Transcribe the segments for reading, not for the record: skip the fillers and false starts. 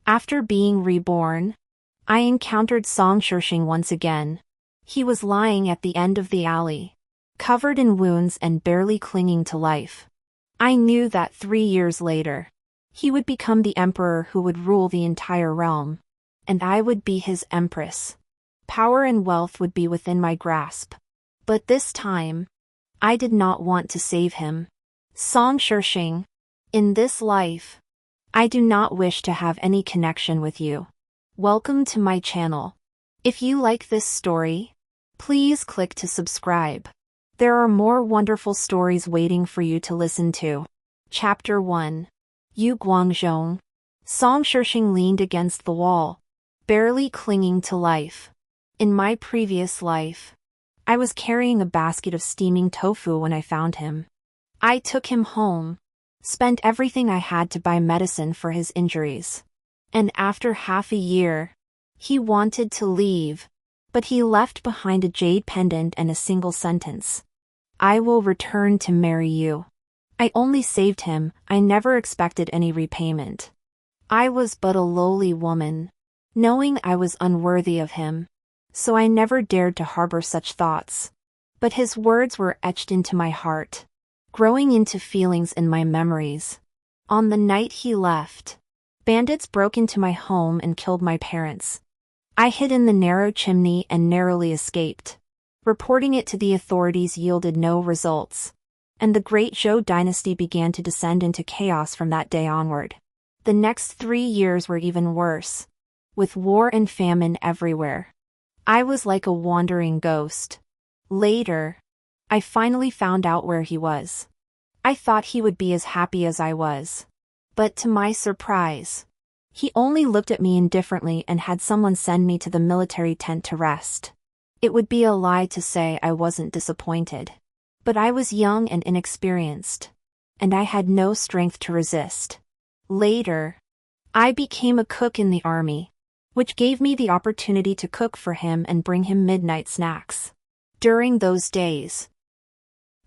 After being reborn, I encountered Shuangwen once again. He was lying at the end of the alley, covered in wounds and barely clinging to life. I knew that 3 years later, he would become the emperor who would rule the entire realm, and I would be his empress. Power and wealth would be within my grasp. But this time, I did not want to save him. Shuangwen, in this life, I do not wish to have any connection with you. Welcome to my channel. If you like this story, please click to subscribe. There are more wonderful stories waiting for you to listen to. Chapter 1. Yu Guangzhong. Shuangwen leaned against the wall, barely clinging to life. In my previous life, I was carrying a basket of steaming tofu when I found him. I took him home, spent everything I had to buy medicine for his injuries. And after half a year, he wanted to leave, but he left behind a jade pendant and a single sentence. I will return to marry you. I only saved him, I never expected any repayment. I was but a lowly woman, knowing I was unworthy of him, so I never dared to harbor such thoughts. But his words were etched into my heart, growing into feelings in my memories. On the night he left, bandits broke into my home and killed my parents. I hid in the narrow chimney and narrowly escaped. Reporting it to the authorities yielded no results, and the great Zhou dynasty began to descend into chaos from that day onward. The next 3 years were even worse, with war and famine everywhere. I was like a wandering ghost. Later, I finally found out where he was. I thought he would be as happy as I was. But to my surprise, he only looked at me indifferently and had someone send me to the military tent to rest. It would be a lie to say I wasn't disappointed. But I was young and inexperienced, and I had no strength to resist. Later, I became a cook in the army, which gave me the opportunity to cook for him and bring him midnight snacks. During those days,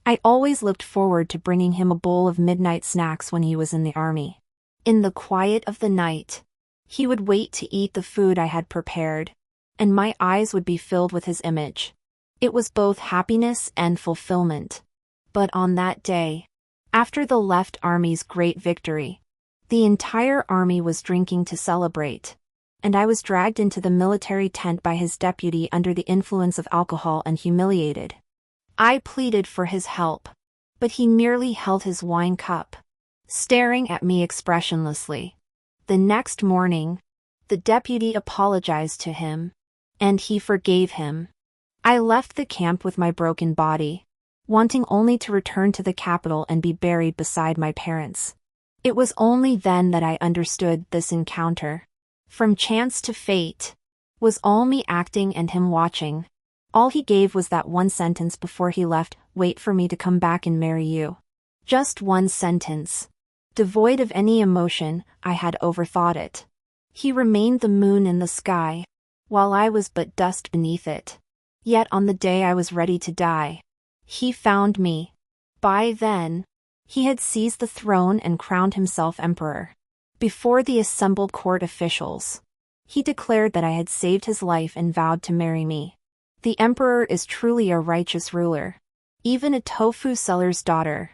I always looked forward to bringing him a bowl of midnight snacks when he was in the army. In the quiet of the night, he would wait to eat the food I had prepared, and my eyes would be filled with his image. It was both happiness and fulfillment. But on that day, after the left army's great victory, the entire army was drinking to celebrate, and I was dragged into the military tent by his deputy under the influence of alcohol and humiliated. I pleaded for his help, but he merely held his wine cup, staring at me expressionlessly. The next morning, the deputy apologized to him, and he forgave him. I left the camp with my broken body, wanting only to return to the capital and be buried beside my parents. It was only then that I understood this encounter, from chance to fate, was all me acting and him watching. All he gave was that one sentence before he left: wait for me to come back and marry you. Just one sentence. Devoid of any emotion, I had overthought it. He remained the moon in the sky, while I was but dust beneath it. Yet on the day I was ready to die, he found me. By then, he had seized the throne and crowned himself emperor. Before the assembled court officials, he declared that I had saved his life and vowed to marry me. The emperor is truly a righteous ruler. Even a tofu seller's daughter,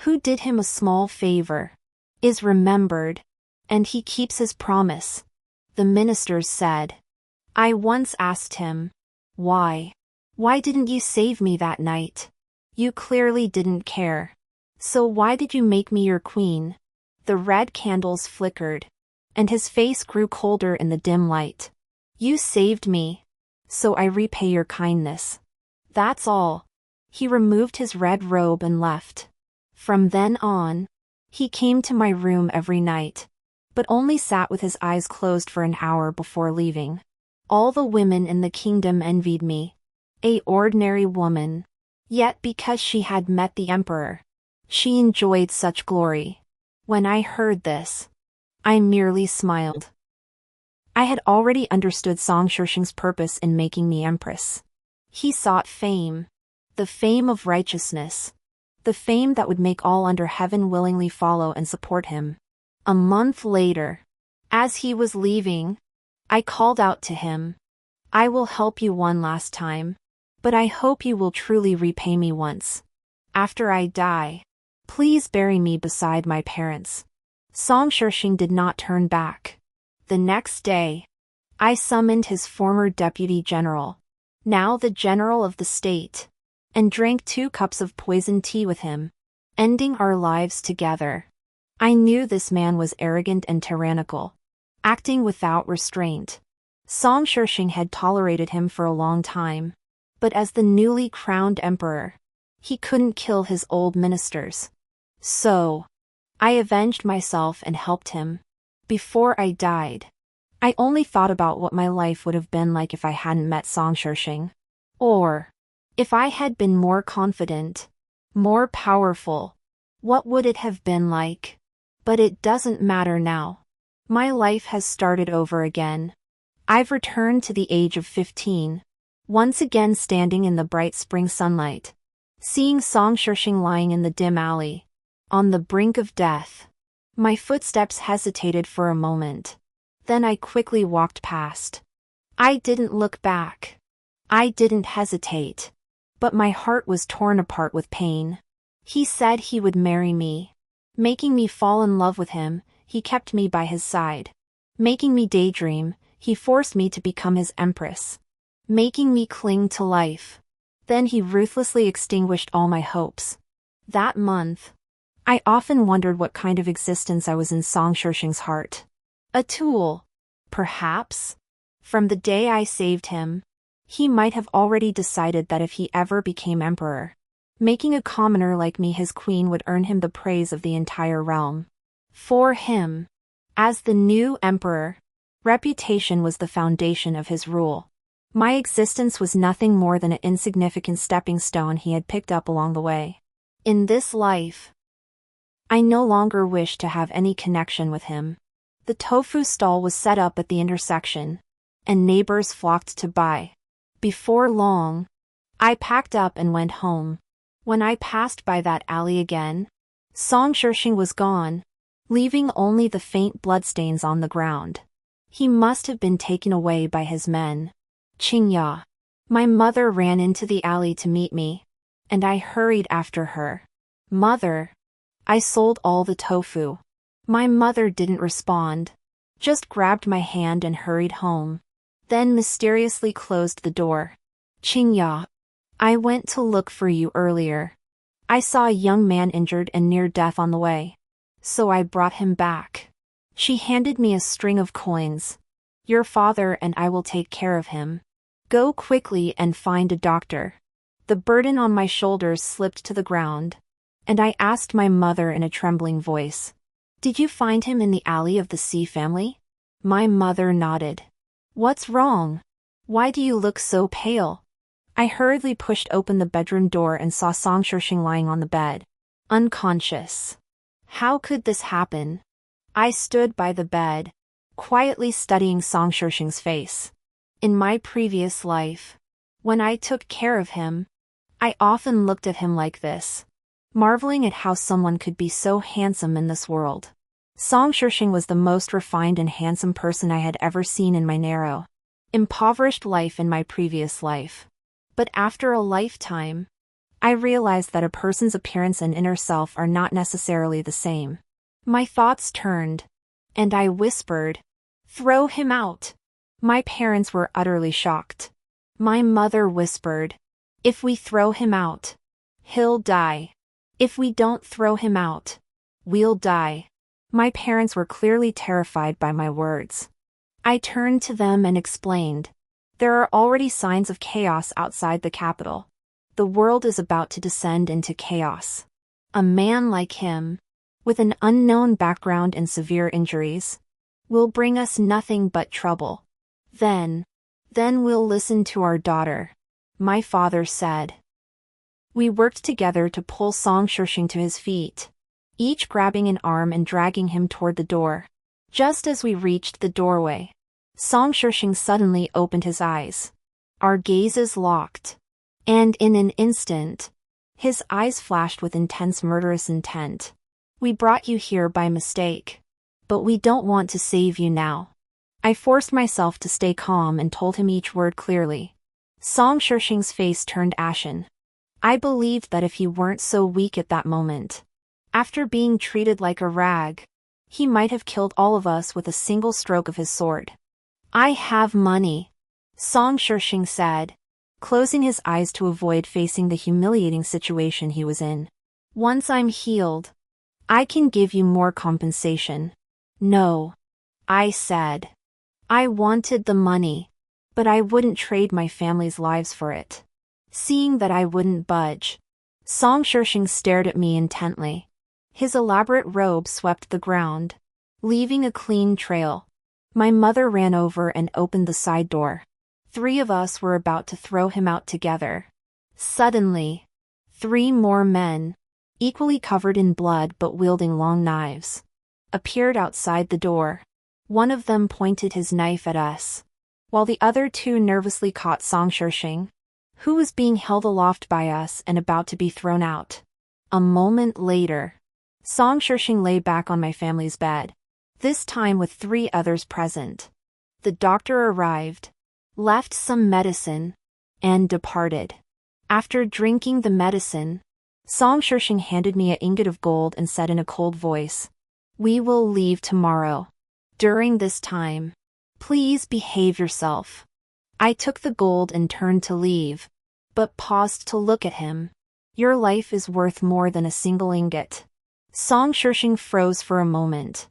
who did him a small favor, is remembered, and he keeps his promise. The ministers said. I once asked him, why? Why didn't you save me that night? You clearly didn't care. So why did you make me your queen? The red candles flickered, and his face grew colder in the dim light. You saved me, so I repay your kindness. That's all. He removed his red robe and left. From then on, he came to my room every night, but only sat with his eyes closed for an hour before leaving. All the women in the kingdom envied me. An ordinary woman. Yet because she had met the emperor, she enjoyed such glory. When I heard this, I merely smiled. I had already understood Shuangwen's purpose in making me empress. He sought fame, the fame of righteousness, the fame that would make all under heaven willingly follow and support him. A month later, As he was leaving, I called out to him, "I will help you one last time, but I hope you will truly repay me once. After I die, please bury me beside my parents." Song Shishing did not turn back. The next day, I summoned his former deputy general, now the general of the state, and drank 2 cups of poisoned tea with him, ending our lives together. I knew this man was arrogant and tyrannical, acting without restraint. Song Shishing had tolerated him for a long time, but as the newly crowned emperor, he couldn't kill his old ministers. So, I avenged myself and helped him. Before I died, I only thought about what my life would have been like if I hadn't met Song Shishing. Or, if I had been more confident, more powerful, what would it have been like? But it doesn't matter now. My life has started over again. I've returned to the age of 15, once again standing in the bright spring sunlight, seeing Song Shishing lying in the dim alley, on the brink of death. My footsteps hesitated for a moment. Then I quickly walked past. I didn't look back. I didn't hesitate. But my heart was torn apart with pain. He said he would marry me. Making me fall in love with him, he kept me by his side. Making me daydream, he forced me to become his empress. Making me cling to life. Then he ruthlessly extinguished all my hopes. That month, I often wondered what kind of existence I was in Song Shishing's heart. A tool, perhaps? From the day I saved him, he might have already decided that if he ever became emperor, making a commoner like me his queen would earn him the praise of the entire realm. For him, as the new emperor, reputation was the foundation of his rule. My existence was nothing more than an insignificant stepping stone he had picked up along the way. In this life, I no longer wished to have any connection with him. The tofu stall was set up at the intersection, and neighbors flocked to buy. Before long, I packed up and went home. When I passed by that alley again, Song Shishing was gone, leaving only the faint bloodstains on the ground. He must have been taken away by his men. Qingya. My mother ran into the alley to meet me, and I hurried after her. "Mother, I sold all the tofu." My mother didn't respond, just grabbed my hand and hurried home, then mysteriously closed the door. "Qingya, I went to look for you earlier. I saw a young man injured and near death on the way, so I brought him back." She handed me a string of coins. "Your father and I will take care of him. Go quickly and find a doctor." The burden on my shoulders slipped to the ground, and I asked my mother in a trembling voice, "Did you find him in the alley of the Sea family?" My mother nodded. "What's wrong? Why do you look so pale?" I hurriedly pushed open the bedroom door and saw Song Shishing lying on the bed, unconscious. How could this happen? I stood by the bed, quietly studying Song Shishing's face. In my previous life, when I took care of him, I often looked at him like this, marveling at how someone could be so handsome in this world. Song Shishing was the most refined and handsome person I had ever seen in my narrow, impoverished life in my previous life. But after a lifetime, I realized that a person's appearance and inner self are not necessarily the same. My thoughts turned, and I whispered, "Throw him out." My parents were utterly shocked. My mother whispered, "If we throw him out, he'll die. If we don't throw him out, we'll die." My parents were clearly terrified by my words. I turned to them and explained, "There are already signs of chaos outside the capital. The world is about to descend into chaos. A man like him, with an unknown background and severe injuries, will bring us nothing but trouble. Then we'll listen to our daughter," my father said. We worked together to pull Song Shishing to his feet, each grabbing an arm and dragging him toward the door. Just as we reached the doorway, Song Shishing suddenly opened his eyes. Our gazes locked, and in an instant, his eyes flashed with intense murderous intent. "We brought you here by mistake. but we don't want to save you now. I forced myself to stay calm and told him each word clearly. Song Shishing's face turned ashen. I believed that if he weren't so weak at that moment, after being treated like a rag, he might have killed all of us with a single stroke of his sword. I have money, Song Shishing said, closing his eyes to avoid facing the humiliating situation he was in. Once I'm healed, I can give you more compensation. No, I said. I wanted the money, but I wouldn't trade my family's lives for it. Seeing that I wouldn't budge, Song Shishing stared at me intently. His elaborate robe swept the ground, leaving a clean trail. My mother ran over and opened the side door. 3 of us were about to throw him out together. Suddenly, 3 more men, equally covered in blood but wielding long knives, appeared outside the door. One of them pointed his knife at us, while the other 2 nervously caught Song Shishing, who was being held aloft by us and about to be thrown out. A moment later, Song Shishing lay back on my family's bed, this time with 3 others present. The doctor arrived, left some medicine, and departed. After drinking the medicine, Song Shishing handed me an ingot of gold and said in a cold voice, "We will leave tomorrow. During this time, please behave yourself." I took the gold and turned to leave, but paused to look at him. "Your life is worth more than a single ingot." Song Shishing froze for a moment,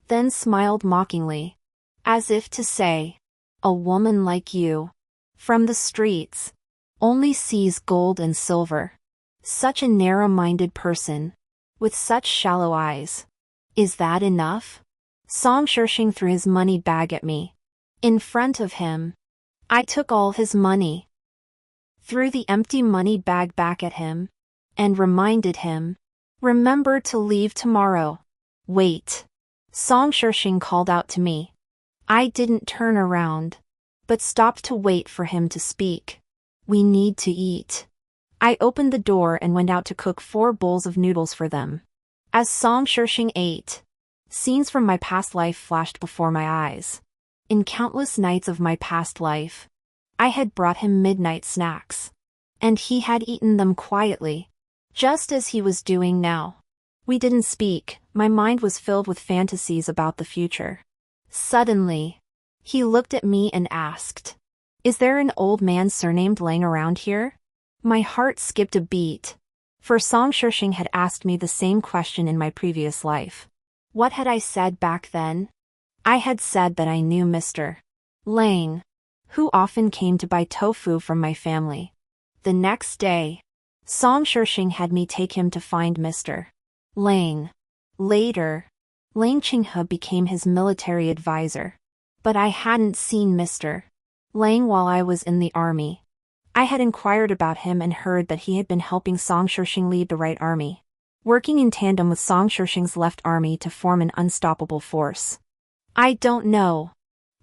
then smiled mockingly, as if to say, "A woman like you, from the streets, only sees gold and silver. Such a narrow-minded person, with such shallow eyes. Is that enough?" Song Shishing threw his money bag at me. In front of him, I took all his money, threw the empty money bag back at him, and reminded him, "Remember to leave tomorrow." "Wait," Song Shishing called out to me. I didn't turn around, but stopped to wait for him to speak. "We need to eat." I opened the door and went out to cook 4 bowls of noodles for them. As Song Shishing ate, scenes from my past life flashed before my eyes. In countless nights of my past life, I had brought him midnight snacks, and he had eaten them quietly, just as he was doing now. We didn't speak, my mind was filled with fantasies about the future. Suddenly, he looked at me and asked, "Is there an old man surnamed Lang around here?" My heart skipped a beat, for Song Shishing had asked me the same question in my previous life. What had I said back then? I had said that I knew Mr. Lang, who often came to buy tofu from my family. The next day, Song Shishing had me take him to find Mr. Lang. Later, Lang Qinghe became his military advisor. But I hadn't seen Mr. Lang while I was in the army. I had inquired about him and heard that he had been helping Song Shishing lead the right army, working in tandem with Song Shishing's left army to form an unstoppable force. I don't know.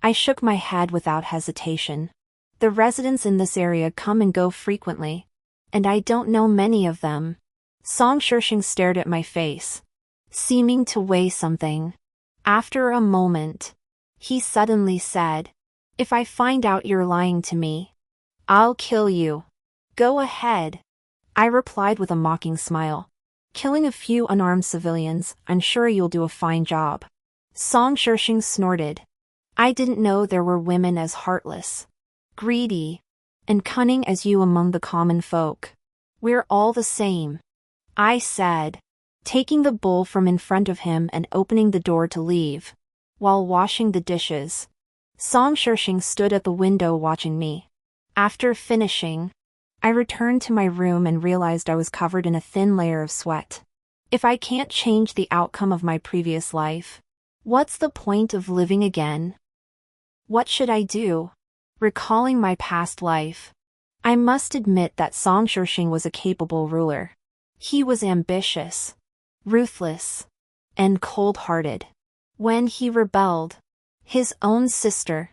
I shook my head without hesitation. The residents in this area come and go frequently, and I don't know many of them. Song Shishing stared at my face, seeming to weigh something. After a moment, he suddenly said, "If I find out you're lying to me, I'll kill you." "Go ahead," I replied with a mocking smile. "Killing a few unarmed civilians, I'm sure you'll do a fine job." Song Shishing snorted. "I didn't know there were women as heartless, greedy, and cunning as you among the common folk. We're all the same," I said, taking the bowl from in front of him and opening the door to leave. While washing the dishes, Song Shishing stood at the window watching me. After finishing, I returned to my room and realized I was covered in a thin layer of sweat. If I can't change the outcome of my previous life, what's the point of living again? What should I do? Recalling my past life, I must admit that Song Shishing was a capable ruler. He was ambitious, ruthless, and cold-hearted. When he rebelled, his own sister,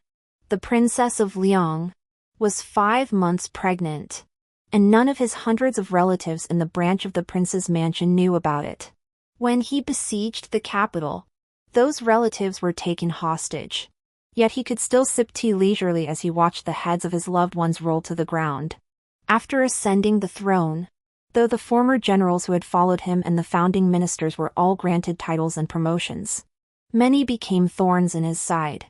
the Princess of Liang, was 5 months pregnant, and none of his hundreds of relatives in the branch of the prince's mansion knew about it. When he besieged the capital, Those relatives were taken hostage. Yet he could still sip tea leisurely as he watched the heads of his loved ones roll to the ground. After ascending the throne, though the former generals who had followed him and the founding ministers were all granted titles and promotions, many became thorns in his side.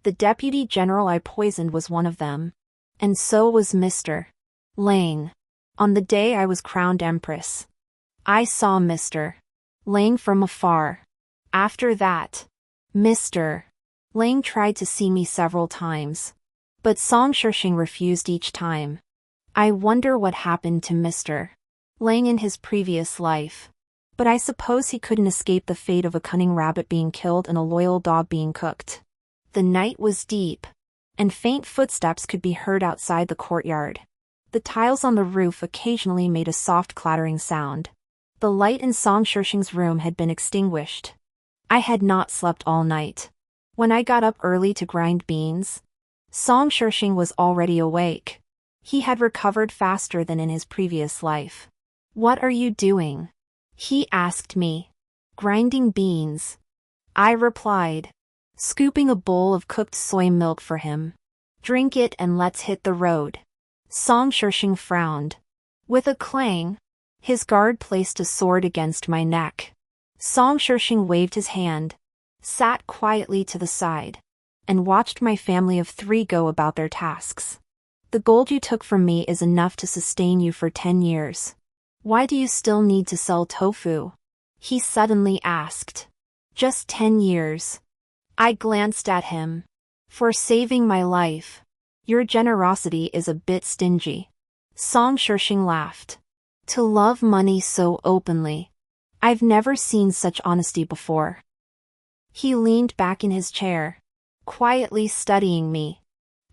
The deputy general I poisoned was one of them. And so was Mr. Lang. On the day I was crowned empress, I saw Mr. Lang from afar. After that, Mr. Lang tried to see me several times, but Song Shishing refused each time. I wonder what happened to Mr. Lang in his previous life. But I suppose he couldn't escape the fate of a cunning rabbit being killed and a loyal dog being cooked. The night was deep, and faint footsteps could be heard outside the courtyard. The tiles on the roof occasionally made a soft clattering sound. The light in Song Shishing's room had been extinguished. I had not slept all night. When I got up early to grind beans, Song Shishing was already awake. He had recovered faster than in his previous life. "What are you doing?" he asked me. "Grinding beans," I replied, scooping a bowl of cooked soy milk for him. "Drink it and let's hit the road." Song Shishing frowned. With a clang, his guard placed a sword against my neck. Song Shishing waved his hand, sat quietly to the side, and watched my family of 3 go about their tasks. "The gold you took from me is enough to sustain you for 10 years. Why do you still need to sell tofu?" he suddenly asked. "Just 10 years. I glanced at him. "For saving my life. Your generosity is a bit stingy." Song Shishing laughed. "To love money so openly. I've never seen such honesty before." He leaned back in his chair, quietly studying me.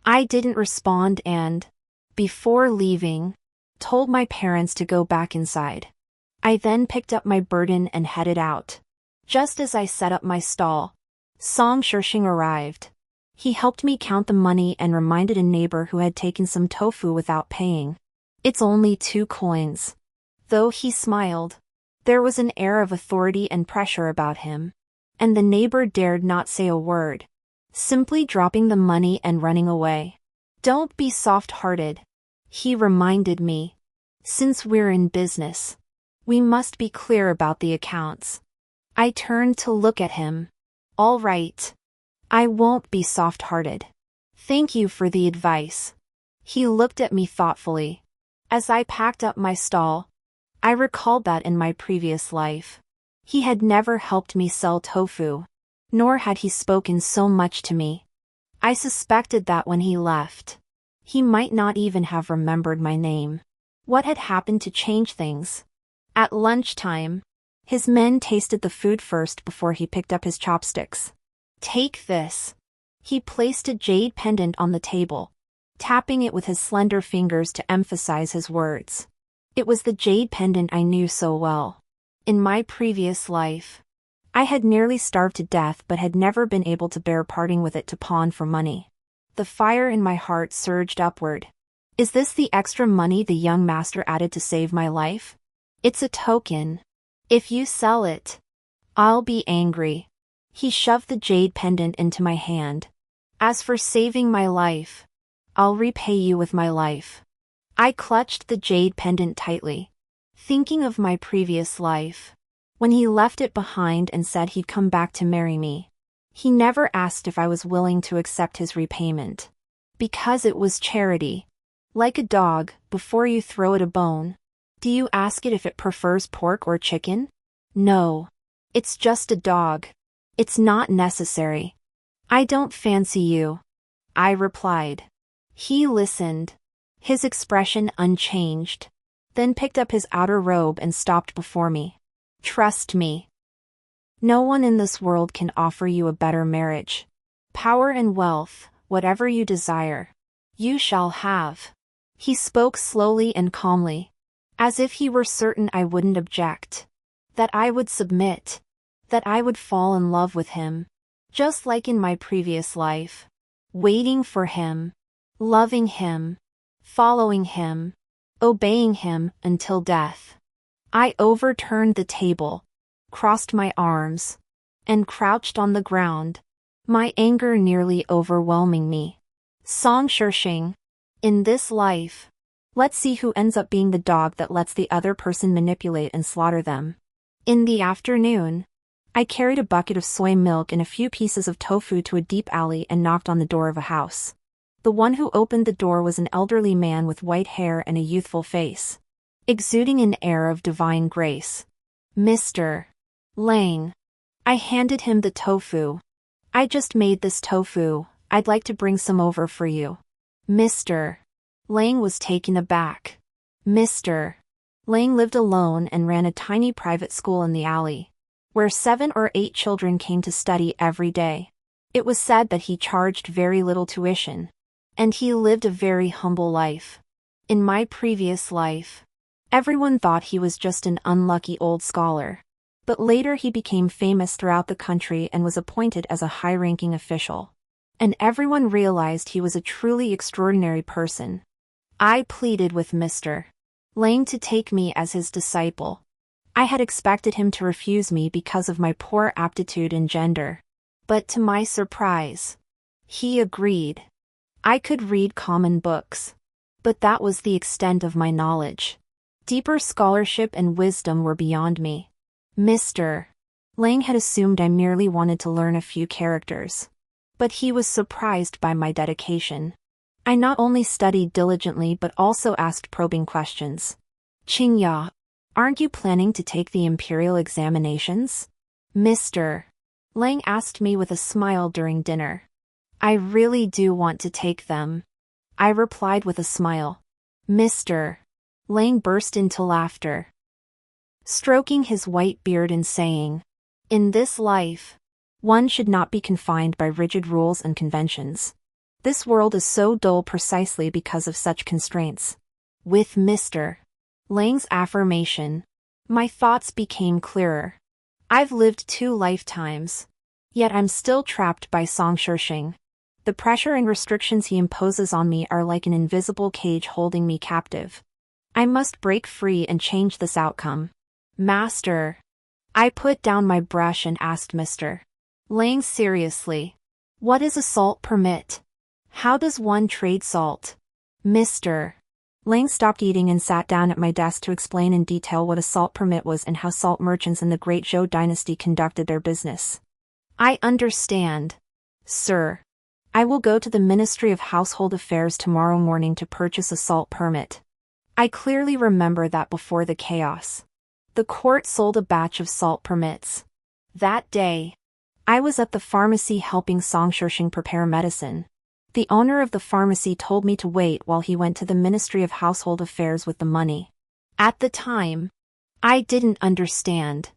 I didn't respond and, before leaving, told my parents to go back inside. I then picked up my burden and headed out. Just as I set up my stall, Song Shishing arrived. He helped me count the money and reminded a neighbor who had taken some tofu without paying. "It's only 2 coins. Though he smiled, there was an air of authority and pressure about him, and the neighbor dared not say a word, simply dropping the money and running away. "Don't be soft-hearted," he reminded me. "Since we're in business, we must be clear about the accounts." I turned to look at him. "All right. I won't be soft-hearted. Thank you for the advice." He looked at me thoughtfully. As I packed up my stall, I recalled that in my previous life, he had never helped me sell tofu, nor had he spoken so much to me. I suspected that when he left, he might not even have remembered my name. What had happened to change things? At lunchtime, his men tasted the food first before he picked up his chopsticks. "Take this." He placed a jade pendant on the table, tapping it with his slender fingers to emphasize his words. It was the jade pendant I knew so well. In my previous life, I had nearly starved to death but had never been able to bear parting with it to pawn for money. The fire in my heart surged upward. Is this the extra money the young master added to save my life? It's a token. If you sell it, I'll be angry. He shoved the jade pendant into my hand. As for saving my life, I'll repay you with my life. I clutched the jade pendant tightly, thinking of my previous life, when he left it behind and said he'd come back to marry me. He never asked if I was willing to accept his repayment, because it was charity. Like a dog, before you throw it a bone, do you ask it if it prefers pork or chicken? No. It's just a dog. It's not necessary. "I don't fancy you," I replied. He listened, his expression unchanged, then picked up his outer robe and stopped before me. "Trust me. No one in this world can offer you a better marriage. Power and wealth, whatever you desire, you shall have." He spoke slowly and calmly, as if he were certain I wouldn't object, that I would submit, that I would fall in love with him, just like in my previous life, waiting for him, loving him, following him, obeying him until death. I overturned the table, crossed my arms, and crouched on the ground, my anger nearly overwhelming me. Song Shishing. In this life, let's see who ends up being the dog that lets the other person manipulate and slaughter them. In the afternoon, I carried a bucket of soy milk and a few pieces of tofu to a deep alley and knocked on the door of a house. The one who opened the door was an elderly man with white hair and a youthful face, exuding an air of divine grace. Mr. Lang. I handed him the tofu. I just made this tofu, I'd like to bring some over for you. Mr. Lang was taken aback. Mr. Lang lived alone and ran a tiny private school in the alley, where 7 or 8 children came to study every day. It was said that he charged very little tuition, and he lived a very humble life. In my previous life, everyone thought he was just an unlucky old scholar. But later he became famous throughout the country and was appointed as a high-ranking official. And everyone realized he was a truly extraordinary person. I pleaded with Mr. Lang to take me as his disciple. I had expected him to refuse me because of my poor aptitude in gender. But to my surprise, he agreed. I could read common books, but that was the extent of my knowledge. Deeper scholarship and wisdom were beyond me. Mr. Lang had assumed I merely wanted to learn a few characters. But he was surprised by my dedication. I not only studied diligently but also asked probing questions. Qingya, aren't you planning to take the imperial examinations? Mr. Lang asked me with a smile during dinner. I really do want to take them, I replied with a smile. Mr. Lang burst into laughter, stroking his white beard and saying, "In this life, one should not be confined by rigid rules and conventions. This world is so dull precisely because of such constraints." With Mr. Lang's affirmation, my thoughts became clearer. I've lived 2 lifetimes, yet I'm still trapped by Song Shishing. The pressure and restrictions he imposes on me are like an invisible cage holding me captive. I must break free and change this outcome. Master. I put down my brush and asked Mr. Lang seriously, "What is a salt permit? How does one trade salt?" Mr. Lang stopped eating and sat down at my desk to explain in detail what a salt permit was and how salt merchants in the Great Zhou dynasty conducted their business. I understand, sir. I will go to the Ministry of Household Affairs tomorrow morning to purchase a salt permit. I clearly remember that before the chaos, the court sold a batch of salt permits. That day, I was at the pharmacy helping Song Shishing prepare medicine. The owner of the pharmacy told me to wait while he went to the Ministry of Household Affairs with the money. At the time, I didn't understand.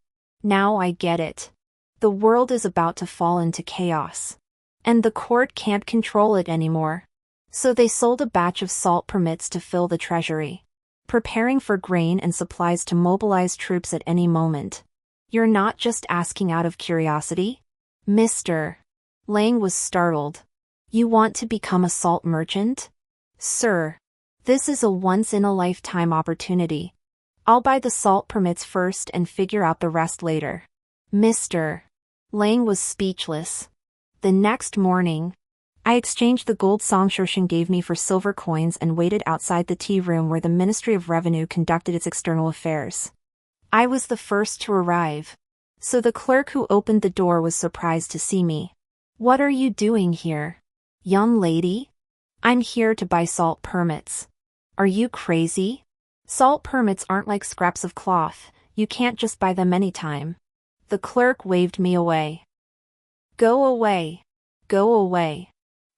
Now I get it. The world is about to fall into chaos, and the court can't control it anymore. So they sold a batch of salt permits to fill the treasury, preparing for grain and supplies to mobilize troops at any moment. You're not just asking out of curiosity? Mr. Lang was startled. You want to become a salt merchant? Sir, this is a once-in-a-lifetime opportunity. I'll buy the salt permits first and figure out the rest later. Mr. Lang was speechless. The next morning, I exchanged the gold Song Shishing gave me for silver coins and waited outside the tea room where the Ministry of Revenue conducted its external affairs. I was the first to arrive, so the clerk who opened the door was surprised to see me. "What are you doing here, young lady?" "I'm here to buy salt permits." "Are you crazy? Salt permits aren't like scraps of cloth, you can't just buy them anytime." The clerk waved me away. "Go away. Go away."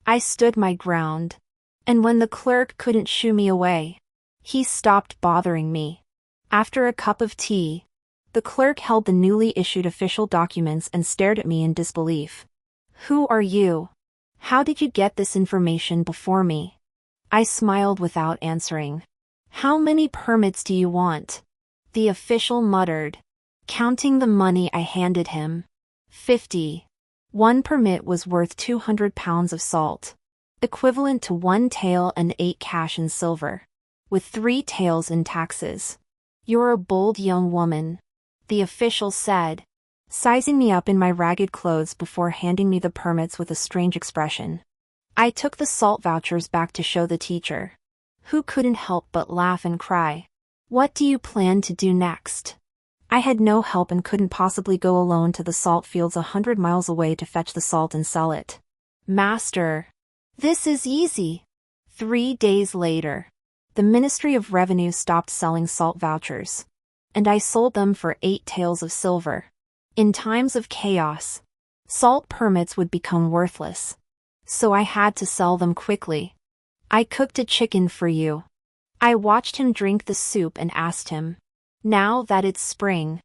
I stood my ground, and when the clerk couldn't shoo me away, he stopped bothering me. After a cup of tea, the clerk held the newly issued official documents and stared at me in disbelief. "Who are you? How did you get this information before me?" I smiled without answering. "How many permits do you want?" the official muttered, counting the money I handed him. 50. One permit was worth 200 pounds of salt, equivalent to 1 tael and 8 cash in silver, with 3 taels in taxes. "You're a bold young woman," the official said. sizing me up in my ragged clothes before handing me the permits with a strange expression. I took the salt vouchers back to show the teacher, who couldn't help but laugh and cry. "What do you plan to do next?" I had no help and couldn't possibly go alone to the salt fields 100 miles away to fetch the salt and sell it. "Master, this is easy." 3 days later, the Ministry of Revenue stopped selling salt vouchers, and I sold them for 8 taels of silver. In times of chaos, salt permits would become worthless, so I had to sell them quickly. "I cooked a chicken for you." I watched him drink the soup and asked him, "Now that it's spring,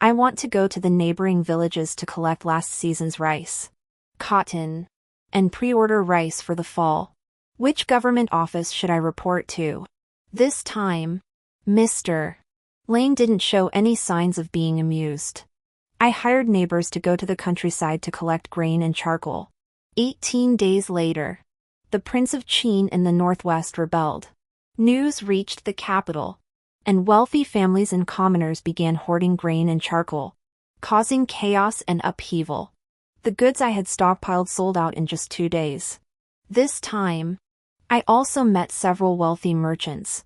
I want to go to the neighboring villages to collect last season's rice, cotton, and pre-order rice for the fall. Which government office should I report to?" This time, Mr. Lane didn't show any signs of being amused. I hired neighbors to go to the countryside to collect grain and charcoal. 18 days later, the Prince of Qin in the northwest rebelled. News reached the capital, and wealthy families and commoners began hoarding grain and charcoal, causing chaos and upheaval. The goods I had stockpiled sold out in just 2 days. This time, I also met several wealthy merchants,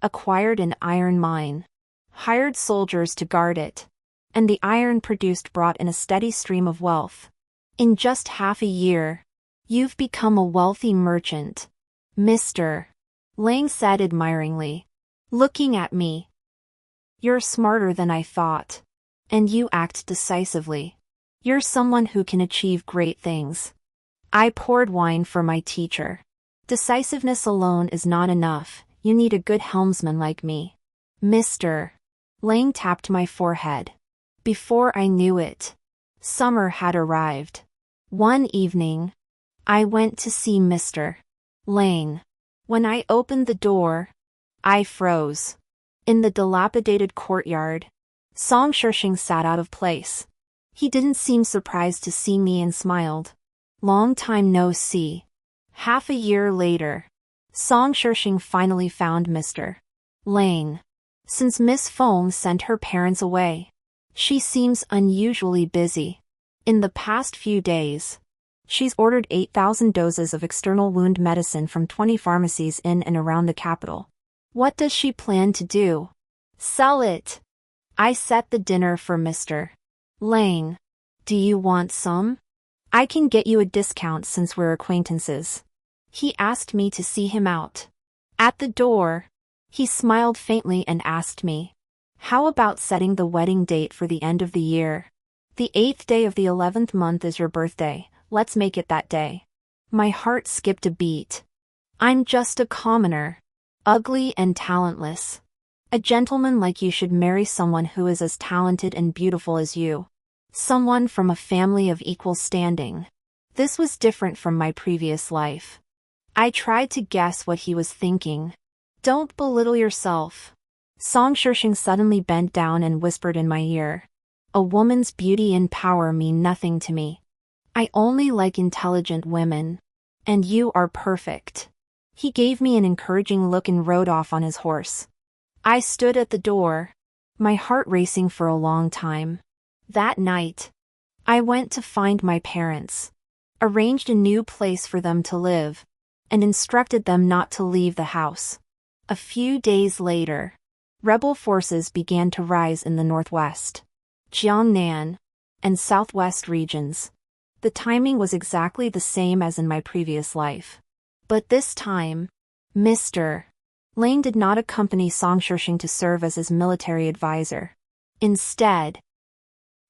acquired an iron mine, hired soldiers to guard it, and the iron produced brought in a steady stream of wealth. "In just half a year, you've become a wealthy merchant, Mr. Lang said admiringly, looking at me. "You're smarter than I thought. And you act decisively. You're someone who can achieve great things." I poured wine for my teacher. "Decisiveness alone is not enough, you need a good helmsman like me." Mr. Lang tapped my forehead. Before I knew it, summer had arrived. One evening, I went to see Mr. Lang. When I opened the door, I froze. In the dilapidated courtyard, Song Shishing sat out of place. He didn't seem surprised to see me and smiled. "Long time no see." Half a year later, Song Shishing finally found Mr. Lang. Since Miss Fong sent her parents away, she seems unusually busy. In the past few days, she's ordered 8,000 doses of external wound medicine from 20 pharmacies in and around the capital. What does she plan to do? Sell it. I set the dinner for Mr. Lang. "Do you want some? I can get you a discount since we're acquaintances." He asked me to see him out. At the door, he smiled faintly and asked me, "How about setting the wedding date for the end of the year? The 8th day of the 11th month is your birthday, let's make it that day." My heart skipped a beat. "I'm just a commoner, ugly and talentless. A gentleman like you should marry someone who is as talented and beautiful as you. Someone from a family of equal standing." This was different from my previous life. I tried to guess what he was thinking. "Don't belittle yourself." Song Shishing suddenly bent down and whispered in my ear, "A woman's beauty and power mean nothing to me. I only like intelligent women. And you are perfect." He gave me an encouraging look and rode off on his horse. I stood at the door, my heart racing for a long time. That night, I went to find my parents, arranged a new place for them to live, and instructed them not to leave the house. A few days later, rebel forces began to rise in the northwest, Jiangnan, and southwest regions. The timing was exactly the same as in my previous life. But this time, Mr. Lang did not accompany Song Shishing to serve as his military advisor. Instead,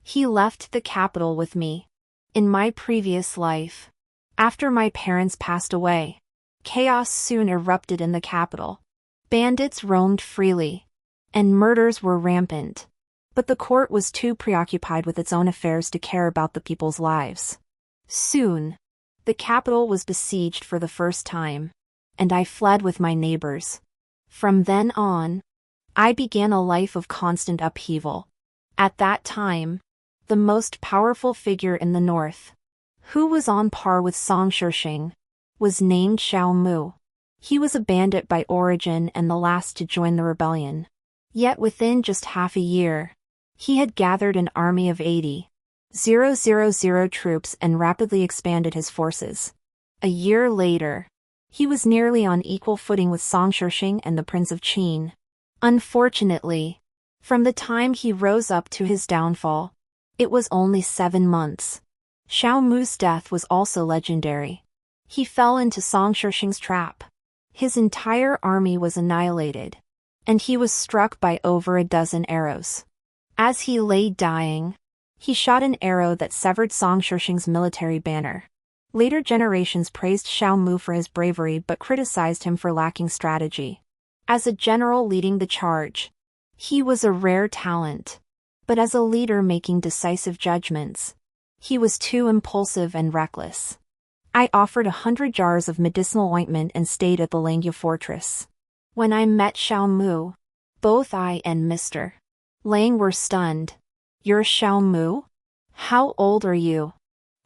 he left the capital with me. In my previous life, after my parents passed away, chaos soon erupted in the capital. Bandits roamed freely, and murders were rampant. But the court was too preoccupied with its own affairs to care about the people's lives. Soon, the capital was besieged for the first time, and I fled with my neighbors. From then on, I began a life of constant upheaval. At that time, the most powerful figure in the north, who was on par with Song Shishing, was named Xiao Mu. He was a bandit by origin and the last to join the rebellion. Yet within just half a year, he had gathered an army of 80. 000 troops and rapidly expanded his forces. A year later, he was nearly on equal footing with Song Shishing and the Prince of Qin. Unfortunately, from the time he rose up to his downfall, it was only 7 months. Xiao Mu's death was also legendary. He fell into Song Shishing's trap. His entire army was annihilated, and he was struck by over a dozen arrows. As he lay dying, he shot an arrow that severed Song Shishing's military banner. Later generations praised Xiao Mu for his bravery but criticized him for lacking strategy. As a general leading the charge, he was a rare talent. But as a leader making decisive judgments, he was too impulsive and reckless. I offered 100 jars of medicinal ointment and stayed at the Langya fortress. When I met Xiao Mu, both I and Mr. Lang were stunned. "You're Xiao Mu? How old are you?"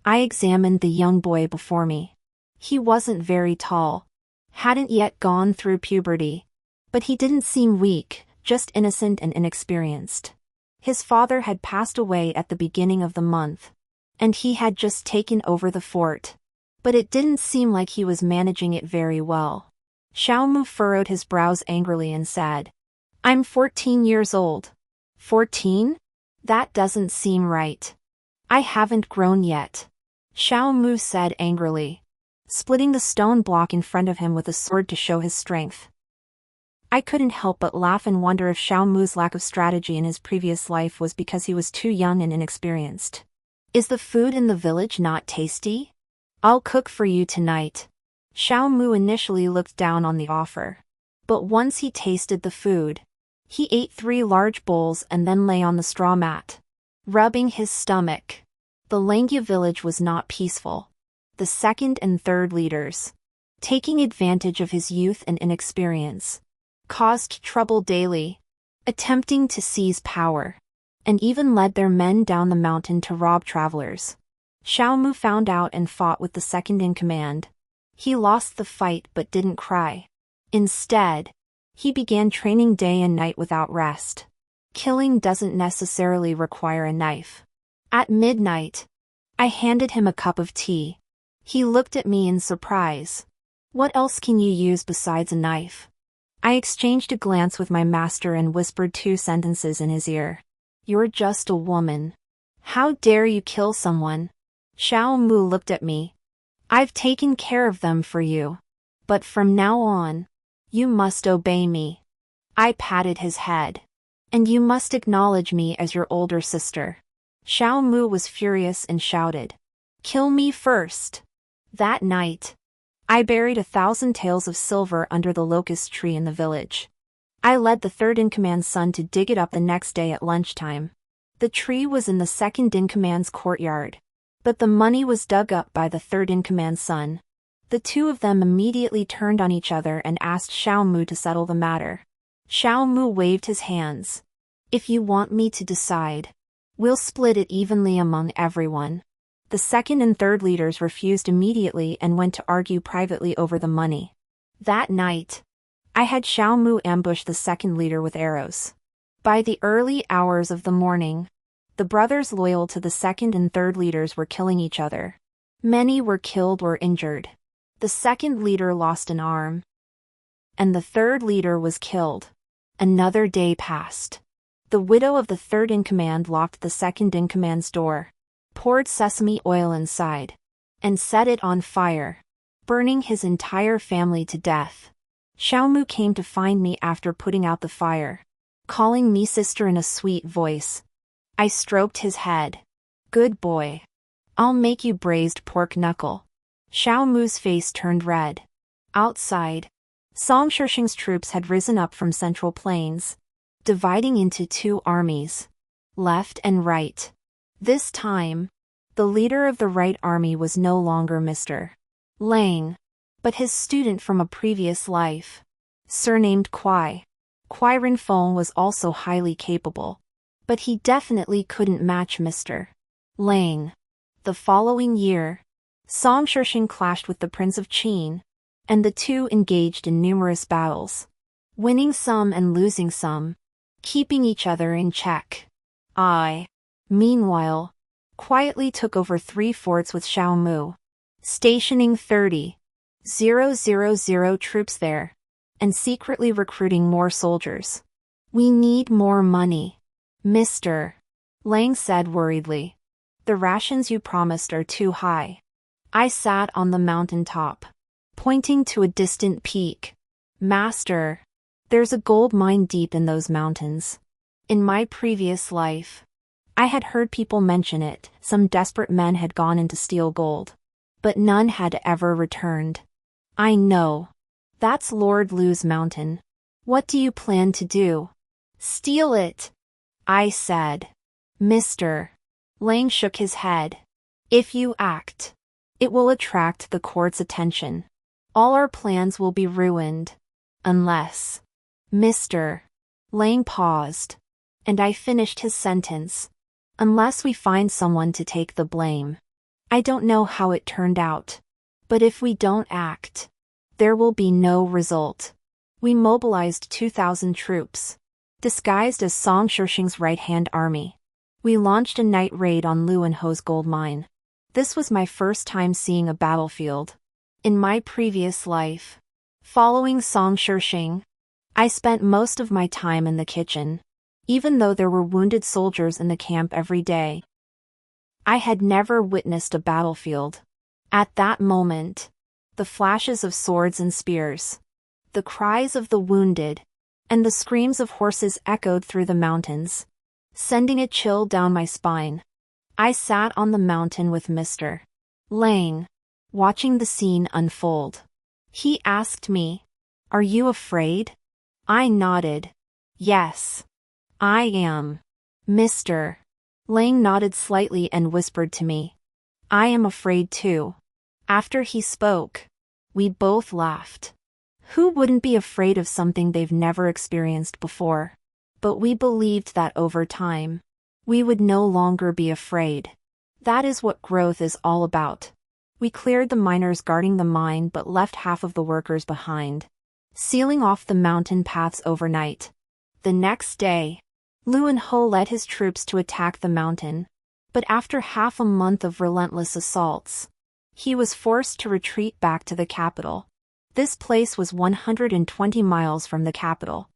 I examined the young boy before me. He wasn't very tall, hadn't yet gone through puberty, but he didn't seem weak, just innocent and inexperienced. His father had passed away at the beginning of the month, and he had just taken over the fort. But it didn't seem like he was managing it very well. Xiao Mu furrowed his brows angrily and said, "I'm 14 years old." 14? That doesn't seem right. I haven't grown yet. Xiao Mu said angrily, splitting the stone block in front of him with a sword to show his strength. I couldn't help but laugh and wonder if Xiao Mu's lack of strategy in his previous life was because he was too young and inexperienced. "Is the food in the village not tasty? I'll cook for you tonight." Xiao Mu initially looked down on the offer. But once he tasted the food, he ate 3 large bowls and then lay on the straw mat, rubbing his stomach. The Langya village was not peaceful. The second and third leaders, taking advantage of his youth and inexperience, caused trouble daily, attempting to seize power, and even led their men down the mountain to rob travelers. Xiao Mu found out and fought with the second in command. He lost the fight but didn't cry. Instead, he began training day and night without rest. Killing doesn't necessarily require a knife. At midnight, I handed him a cup of tea. He looked at me in surprise. "What else can you use besides a knife?" I exchanged a glance with my master and whispered 2 sentences in his ear. "You're just a woman. How dare you kill someone?" Xiao Mu looked at me. "I've taken care of them for you. But from now on, you must obey me." I patted his head. "And you must acknowledge me as your older sister." Xiao Mu was furious and shouted, "Kill me first." That night, I buried 1,000 taels of silver under the locust tree in the village. I led the third-in-command's son to dig it up the next day at lunchtime. The tree was in the second-in-command's courtyard, but the money was dug up by the third-in-command's son. The 2 of them immediately turned on each other and asked Xiao Mu to settle the matter. Xiao Mu waved his hands. "If you want me to decide, we'll split it evenly among everyone." The second and third leaders refused immediately and went to argue privately over the money. That night, I had Xiao Mu ambush the second leader with arrows. By the early hours of the morning, the brothers loyal to the second and third leaders were killing each other. Many were killed or injured. The second leader lost an arm, and the third leader was killed. Another day passed. The widow of the third-in-command locked the second-in-command's door, poured sesame oil inside, and set it on fire, burning his entire family to death. Xiao Mu came to find me after putting out the fire, calling me sister in a sweet voice. I stroked his head. "Good boy. I'll make you braised pork knuckle." Xiao Mu's face turned red. Outside, Song Shishing's troops had risen up from Central Plains, dividing into 2 armies, left and right. This time, the leader of the right army was no longer Mr. Lang, but his student from a previous life, surnamed Kwai. Kwai Rinfeng was also highly capable, but he definitely couldn't match Mr. Lang. The following year, Song Shishing clashed with the Prince of Qin, and the 2 engaged in numerous battles, winning some and losing some, keeping each other in check. Meanwhile, quietly took over 3 forts with Xiaomu, stationing 30,000 troops there, and secretly recruiting more soldiers. We need more money, Mr. Lang said worriedly. The rations you promised are too high. I sat on the mountain top, pointing to a distant peak. Master, there's a gold mine deep in those mountains. In my previous life, I had heard people mention it. Some desperate men had gone in to steal gold, but none had ever returned. I know. That's Lord Lu's mountain. What do you plan to do? Steal it, I said. Mr. Lang shook his head. If you act, it will attract the court's attention. All our plans will be ruined. Unless. Mr. Lang paused, and I finished his sentence. Unless we find someone to take the blame. I don't know how it turned out, but if we don't act, there will be no result. We mobilized 2,000 troops, disguised as Song Shishing's right-hand army. We launched a night raid on Lu and Ho's gold mine. This was my first time seeing a battlefield. In my previous life, following Song Shishing, I spent most of my time in the kitchen, even though there were wounded soldiers in the camp every day. I had never witnessed a battlefield. At that moment, the flashes of swords and spears, the cries of the wounded, and the screams of horses echoed through the mountains, sending a chill down my spine. I sat on the mountain with Mr. Lang, watching the scene unfold. He asked me, "Are you afraid?" I nodded. "Yes, I am." Mr. Lang nodded slightly and whispered to me, "I am afraid too." After he spoke, we both laughed. Who wouldn't be afraid of something they've never experienced before? But we believed that over time, we would no longer be afraid. That is what growth is all about. We cleared the miners guarding the mine but left half of the workers behind, sealing off the mountain paths overnight. The next day, Lu and Ho led his troops to attack the mountain, but after half a month of relentless assaults, he was forced to retreat back to the capital. This place was 120 miles from the capital.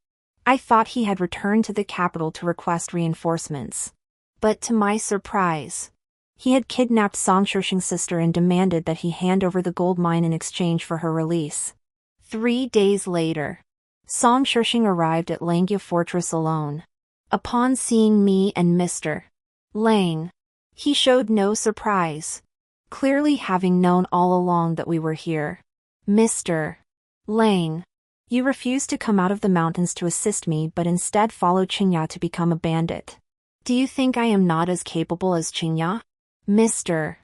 I thought he had returned to the capital to request reinforcements. But to my surprise, he had kidnapped Song Shishing's sister and demanded that he hand over the gold mine in exchange for her release. 3 days later, Song Shishing arrived at Langya Fortress alone. Upon seeing me and Mr. Lang, he showed no surprise, clearly having known all along that we were here. Mr. Lang, you refused to come out of the mountains to assist me but instead followed Qingya to become a bandit. Do you think I am not as capable as Qingya? Mr.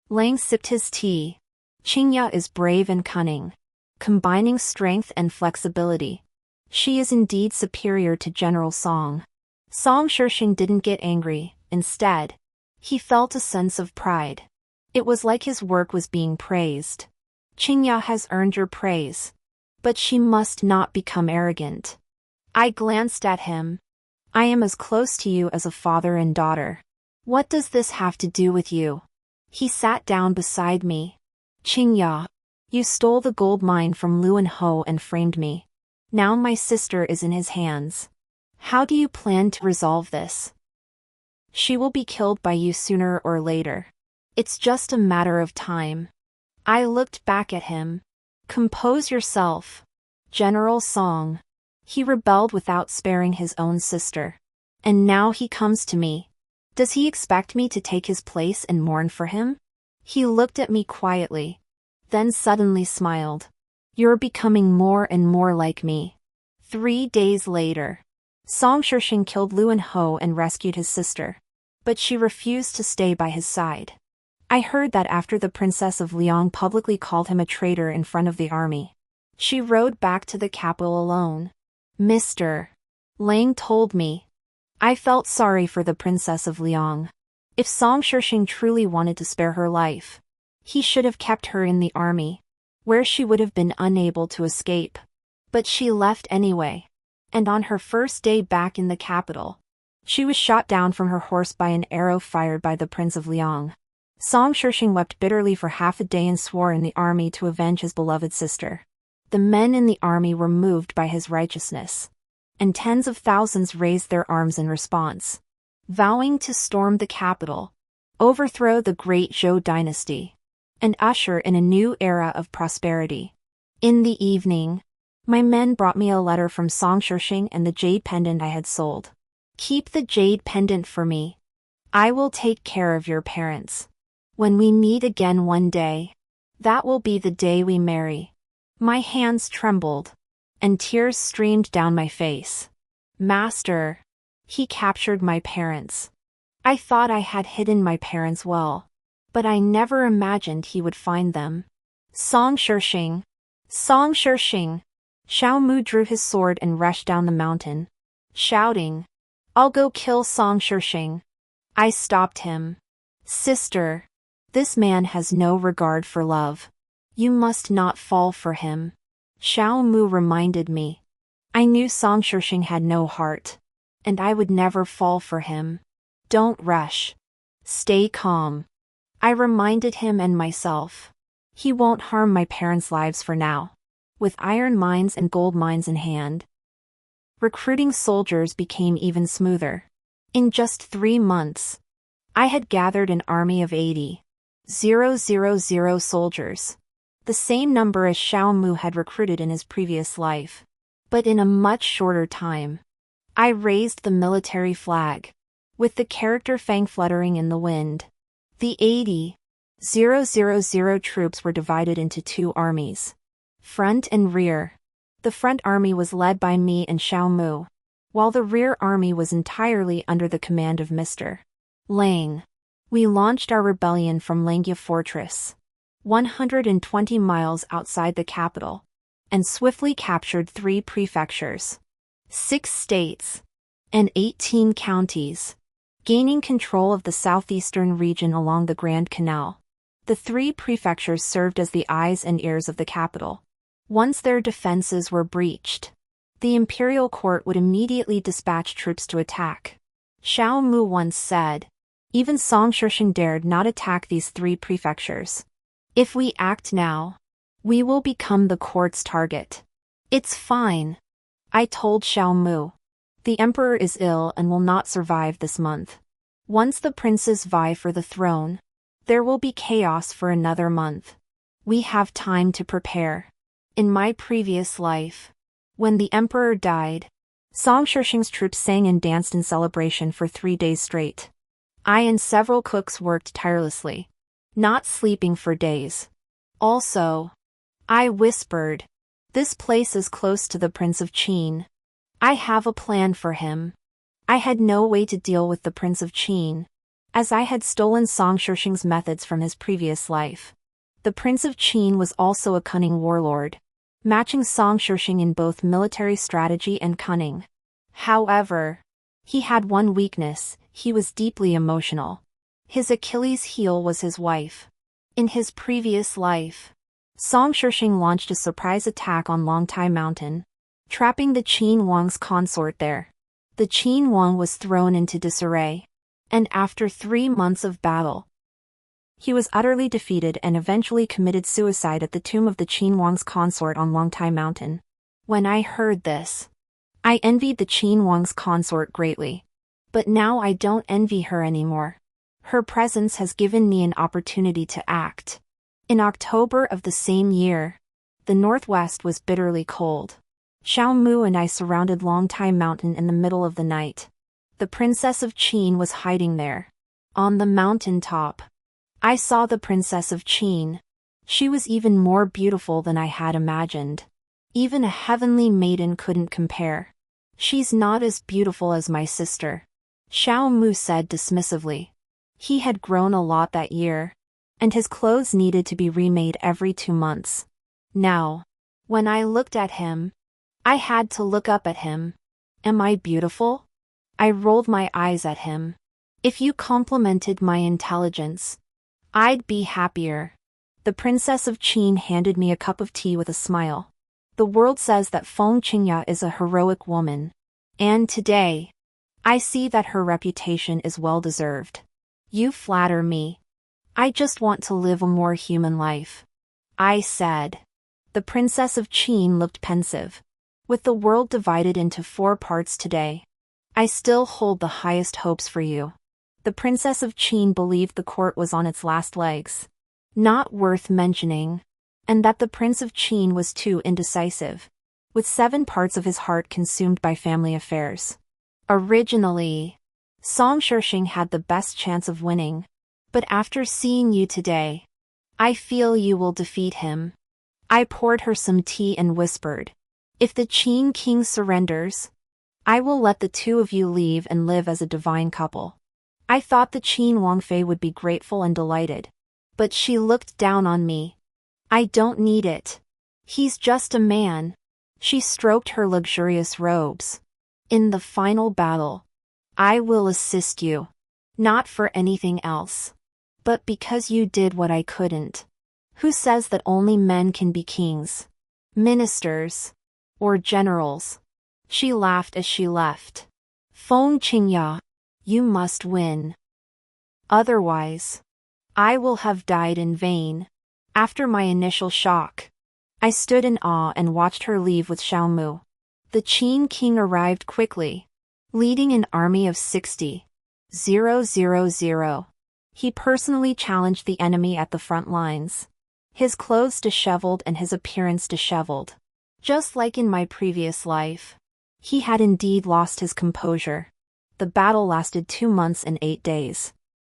Lang sipped his tea. Qingya is brave and cunning, combining strength and flexibility. She is indeed superior to General Song. Song Shishing didn't get angry. Instead, he felt a sense of pride. It was like his work was being praised. Qingya has earned your praise, but she must not become arrogant. I glanced at him. I am as close to you as a father and daughter. What does this have to do with you? He sat down beside me. Qingya, you stole the gold mine from Lu and Ho and framed me. Now my sister is in his hands. How do you plan to resolve this? She will be killed by you sooner or later. It's just a matter of time. I looked back at him. Compose yourself, General Song. He rebelled without sparing his own sister. And now he comes to me. Does he expect me to take his place and mourn for him? He looked at me quietly, then suddenly smiled. You're becoming more and more like me. 3 days later, Song Shishing killed Lu and Ho and rescued his sister. But she refused to stay by his side. I heard that after the Princess of Liang publicly called him a traitor in front of the army, she rode back to the capital alone. Mr. Lang told me. I felt sorry for the Princess of Liang. If Song Shishing truly wanted to spare her life, he should have kept her in the army, where she would have been unable to escape. But she left anyway. And on her first day back in the capital, She was shot down from her horse by an arrow fired by the Prince of Liang. Song Shishing wept bitterly for half a day and swore in the army to avenge his beloved sister. The men in the army were moved by his righteousness, and tens of thousands raised their arms in response, vowing to storm the capital, overthrow the great Zhou dynasty, and usher in a new era of prosperity. In the evening, my men brought me a letter from Song Shishing and the jade pendant I had sold. "Keep the jade pendant for me. I will take care of your parents. When we meet again one day, that will be the day we marry." My hands trembled, and tears streamed down my face. "Master, he captured my parents. I thought I had hidden my parents well, but I never imagined he would find them." Song Shishing! Song Shishing! Xiao Mu drew his sword and rushed down the mountain, shouting, "I'll go kill Song Shishing." I stopped him. "Sister, this man has no regard for love. You must not fall for him." Xiao Mu reminded me. I knew Song Shishing had no heart, and I would never fall for him. "Don't rush. Stay calm," I reminded him and myself. "He won't harm my parents' lives for now." With iron mines and gold mines in hand, recruiting soldiers became even smoother. In just 3 months, I had gathered an army of 80,000 soldiers, the same number as Xiao Mu had recruited in his previous life. But in a much shorter time, I raised the military flag, with the character Fang fluttering in the wind. The 80,000 troops were divided into 2 armies, front and rear. The front army was led by me and Xiao Mu, while the rear army was entirely under the command of Mr. Lang. We launched our rebellion from Langya Fortress, 120 miles outside the capital, and swiftly captured 3 prefectures, 6 states, and 18 counties, gaining control of the southeastern region along the Grand Canal. The 3 prefectures served as the eyes and ears of the capital. Once their defenses were breached, the imperial court would immediately dispatch troops to attack. Xiao Mu once said, "Even Song Shishing dared not attack these 3 prefectures. If we act now, we will become the court's target." "It's fine," I told Xiao Mu. "The emperor is ill and will not survive this month. Once the princes vie for the throne, there will be chaos for another month. We have time to prepare." In my previous life, when the emperor died, Song Shishing's troops sang and danced in celebration for 3 days straight. I and several cooks worked tirelessly, not sleeping for days. Also, I whispered, "This place is close to the Prince of Qin. I have a plan for him." I had no way to deal with the Prince of Qin, as I had stolen Song Shishing's methods from his previous life. The Prince of Qin was also a cunning warlord, matching Song Shishing in both military strategy and cunning. However, he had one weakness: he was deeply emotional. His Achilles heel was his wife. In his previous life, Song Shishing launched a surprise attack on Longtai Mountain, trapping the Qin Wang's consort there. The Qin Wang was thrown into disarray, and after 3 months of battle, he was utterly defeated and eventually committed suicide at the tomb of the Qin Wang's consort on Longtai Mountain. When I heard this, I envied the Qin Wang's consort greatly. But now I don't envy her anymore. Her presence has given me an opportunity to act. In October of the same year, the northwest was bitterly cold. Xiao Mu and I surrounded Longtai Mountain in the middle of the night. The Princess of Qin was hiding there. On the mountain top, I saw the Princess of Qin. She was even more beautiful than I had imagined. Even a heavenly maiden couldn't compare. "She's not as beautiful as my sister," Xiao Mu said dismissively. He had grown a lot that year, and his clothes needed to be remade every 2 months. Now, when I looked at him, I had to look up at him. "Am I beautiful?" I rolled my eyes at him. "If you complimented my intelligence, I'd be happier." The Princess of Qin handed me a cup of tea with a smile. "The world says that Feng Qingya is a heroic woman. And today, I see that her reputation is well-deserved. You flatter me. I just want to live a more human life, I said. The Princess of Qin looked pensive. With the world divided into 4 parts today, I still hold the highest hopes for you. The Princess of Qin believed the court was on its last legs. Not worth mentioning. And that the Prince of Qin was too indecisive, with 7 parts of his heart consumed by family affairs. Originally, Song Shishing had the best chance of winning, but after seeing you today, I feel you will defeat him. I poured her some tea and whispered, if the Qin king surrenders, I will let the 2 of you leave and live as a divine couple. I thought the Qin Wangfei would be grateful and delighted, but she looked down on me. I don't need it. He's just a man. She stroked her luxurious robes. In the final battle, I will assist you. Not for anything else, but because you did what I couldn't. Who says that only men can be kings, ministers, or generals? She laughed as she left. Feng Qingya, you must win. Otherwise, I will have died in vain. After my initial shock, I stood in awe and watched her leave with Xiaomu. The Qin king arrived quickly, leading an army of 60,000. He personally challenged the enemy at the front lines. His clothes disheveled and his appearance disheveled. Just like in my previous life, he had indeed lost his composure. The battle lasted 2 months and 8 days.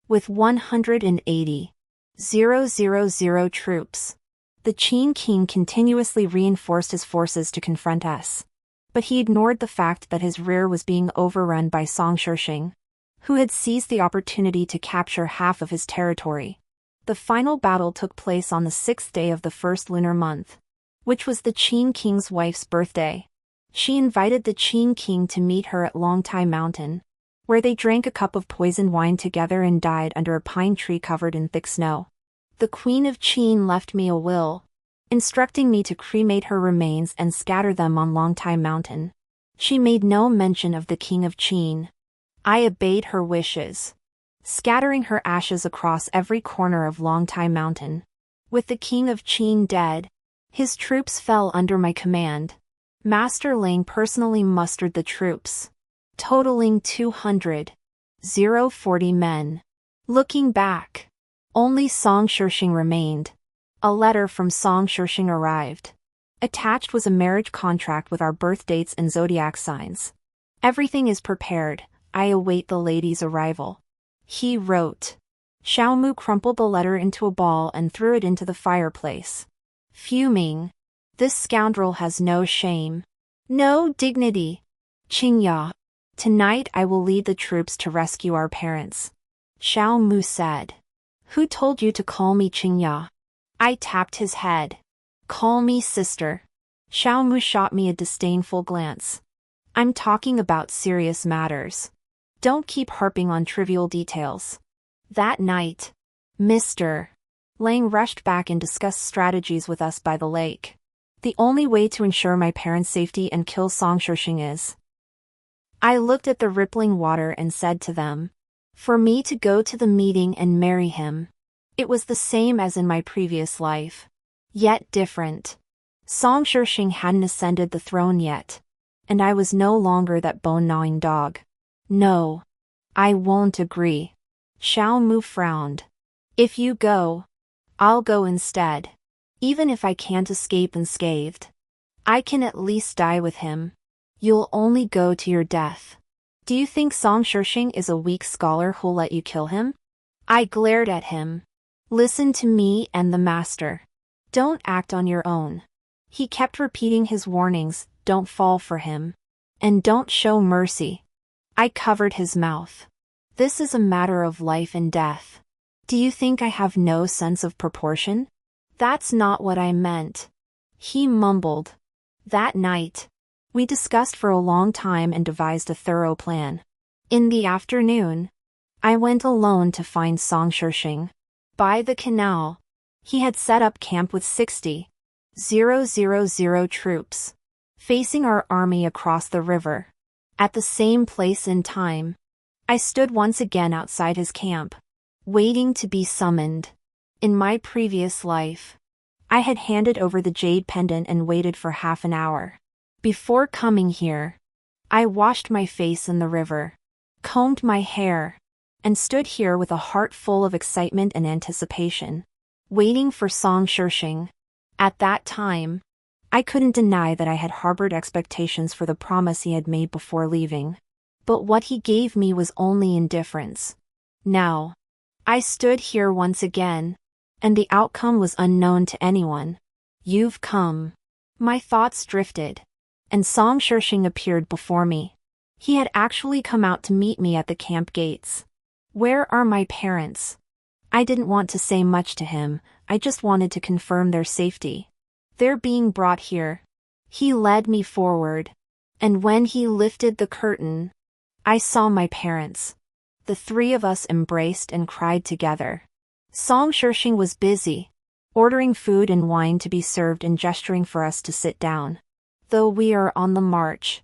With 180,000 troops, the Qin king continuously reinforced his forces to confront us. But he ignored the fact that his rear was being overrun by Song Shishing, who had seized the opportunity to capture half of his territory. The final battle took place on the 6th day of the first lunar month, which was the Qin king's wife's birthday. She invited the Qin king to meet her at Longtai Mountain, where they drank a cup of poisoned wine together and died under a pine tree covered in thick snow. The Queen of Qin left me a will, instructing me to cremate her remains and scatter them on Longtai Mountain. She made no mention of the King of Qin. I obeyed her wishes, scattering her ashes across every corner of Longtai Mountain. With the King of Qin dead, his troops fell under my command. Master Ling personally mustered the troops, totaling 240 men. Looking back, only Song Shishing remained. A letter from Song Shishing arrived. Attached was a marriage contract with our birth dates and zodiac signs. Everything is prepared. I await the lady's arrival, he wrote. Xiaomu crumpled the letter into a ball and threw it into the fireplace. Fuming, this scoundrel has no shame, no dignity. Qingya, tonight I will lead the troops to rescue our parents. Xiaomu said. Who told you to call me Qingya? I tapped his head. Call me sister. Xiaomu shot me a disdainful glance. I'm talking about serious matters. Don't keep harping on trivial details. That night, Mr. Lang rushed back and discussed strategies with us by the lake. The only way to ensure my parents' safety and kill Song Shishing is. I looked at the rippling water and said to them, for me to go to the meeting and marry him. It was the same as in my previous life, yet different. Song Shishing hadn't ascended the throne yet, and I was no longer that bone-gnawing dog. No, I won't agree. Xiaomu frowned. If you go, I'll go instead. Even if I can't escape unscathed, I can at least die with him. You'll only go to your death. Do you think Song Shishing is a weak scholar who'll let you kill him? I glared at him. Listen to me and the master. Don't act on your own. He kept repeating his warnings, don't fall for him. And don't show mercy. I covered his mouth. This is a matter of life and death. Do you think I have no sense of proportion? That's not what I meant. He mumbled. That night, we discussed for a long time and devised a thorough plan. In the afternoon, I went alone to find Song Shishing. By the canal, he had set up camp with 60,000 troops, facing our army across the river. At the same place and time. I stood once again outside his camp, waiting to be summoned. In my previous life, I had handed over the jade pendant and waited for half an hour. Before coming here, I washed my face in the river, combed my hair, and stood here with a heart full of excitement and anticipation, waiting for Song Shishing. At that time, I couldn't deny that I had harbored expectations for the promise he had made before leaving. But what he gave me was only indifference. Now, I stood here once again, and the outcome was unknown to anyone. You've come. My thoughts drifted, and Song Shishing appeared before me. He had actually come out to meet me at the camp gates. Where are my parents? I didn't want to say much to him, I just wanted to confirm their safety. They're being brought here. He led me forward, and when he lifted the curtain, I saw my parents. The three of us embraced and cried together. Song Shishing was busy, ordering food and wine to be served and gesturing for us to sit down. Though we are on the march,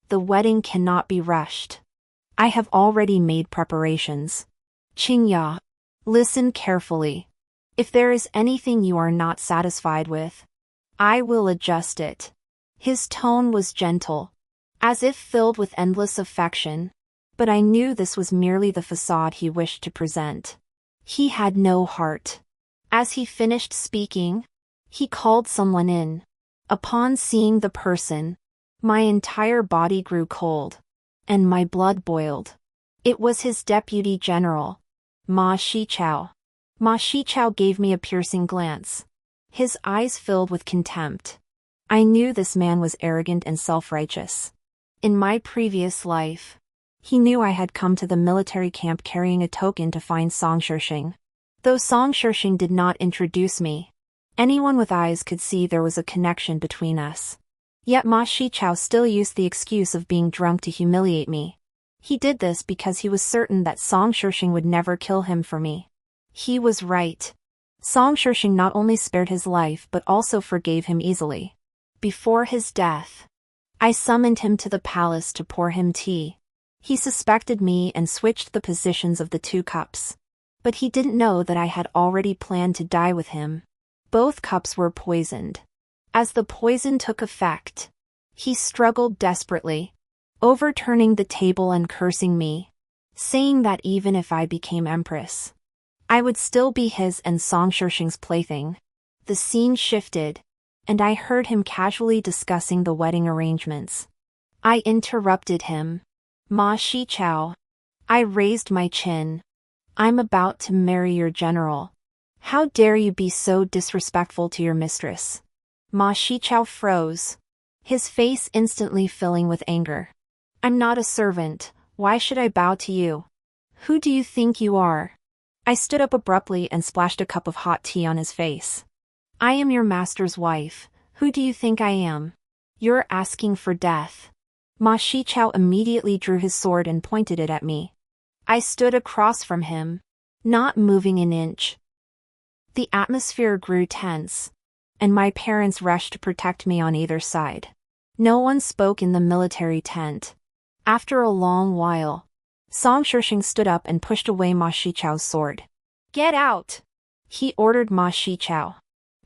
the wedding cannot be rushed. I have already made preparations. Qingya, listen carefully. If there is anything you are not satisfied with, I will adjust it. His tone was gentle, as if filled with endless affection, but I knew this was merely the facade he wished to present. He had no heart. As he finished speaking, he called someone in. Upon seeing the person, my entire body grew cold, and my blood boiled. It was his deputy general, Ma Shichao. Ma Shichao gave me a piercing glance. His eyes filled with contempt. I knew this man was arrogant and self-righteous. In my previous life, he knew I had come to the military camp carrying a token to find Song Shishing. Though Song Shishing did not introduce me, anyone with eyes could see there was a connection between us. Yet Ma Shichao still used the excuse of being drunk to humiliate me. He did this because he was certain that Song Shishing would never kill him for me. He was right. Song Shishing not only spared his life but also forgave him easily. Before his death, I summoned him to the palace to pour him tea. He suspected me and switched the positions of the two cups. But he didn't know that I had already planned to die with him. Both cups were poisoned. As the poison took effect, he struggled desperately, overturning the table and cursing me, saying that even if I became empress, I would still be his and Song Shishing's plaything. The scene shifted, and I heard him casually discussing the wedding arrangements. I interrupted him. Ma Shichao. I raised my chin. I'm about to marry your general. How dare you be so disrespectful to your mistress? Ma Shichao froze, his face instantly filling with anger. I'm not a servant, why should I bow to you? Who do you think you are? I stood up abruptly and splashed a cup of hot tea on his face. I am your master's wife, who do you think I am? You're asking for death. Ma Shichao immediately drew his sword and pointed it at me. I stood across from him, not moving an inch. The atmosphere grew tense, and my parents rushed to protect me on either side. No one spoke in the military tent. After a long while, Song Shishing stood up and pushed away Ma Shichao's sword. Get out! He ordered Ma Shichao.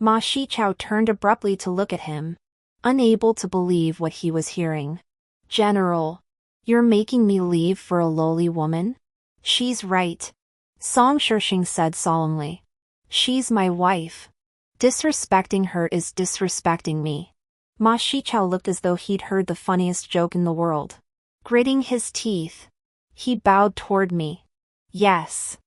Ma Shichao turned abruptly to look at him, unable to believe what he was hearing. General, you're making me leave for a lowly woman? She's right. Song Shishing said solemnly. She's my wife. Disrespecting her is disrespecting me. Ma Shichao looked as though he'd heard the funniest joke in the world. Gritting his teeth, he bowed toward me. Yes.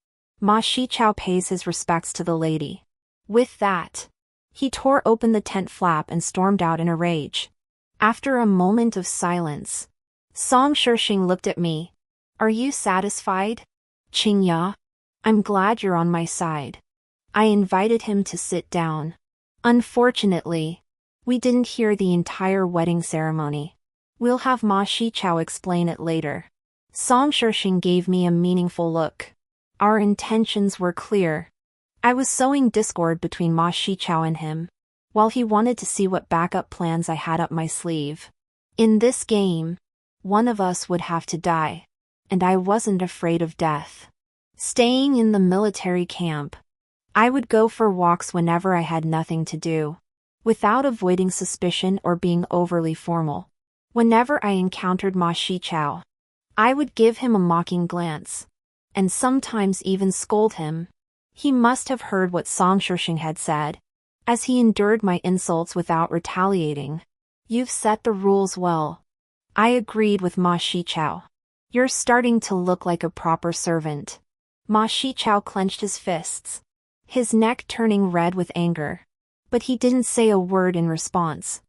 Ma Shichao pays his respects to the lady. With that, he tore open the tent flap and stormed out in a rage. After a moment of silence, Song Shishing looked at me. Are you satisfied? Qingya, I'm glad you're on my side. I invited him to sit down. Unfortunately, we didn't hear the entire wedding ceremony. We'll have Ma Shichao explain it later. Song Shishing gave me a meaningful look. Our intentions were clear. I was sowing discord between Ma Shichao and him, while he wanted to see what backup plans I had up my sleeve. In this game, One of us would have to die. And I wasn't afraid of death. Staying in the military camp, I would go for walks whenever I had nothing to do, without avoiding suspicion or being overly formal. Whenever I encountered Ma Shichao, I would give him a mocking glance, and sometimes even scold him. He must have heard what Song Shishing had said, as he endured my insults without retaliating. You've set the rules well. I agreed with Ma Shichao. You're starting to look like a proper servant. Ma Shichao clenched his fists, his neck turning red with anger. But he didn't say a word in response.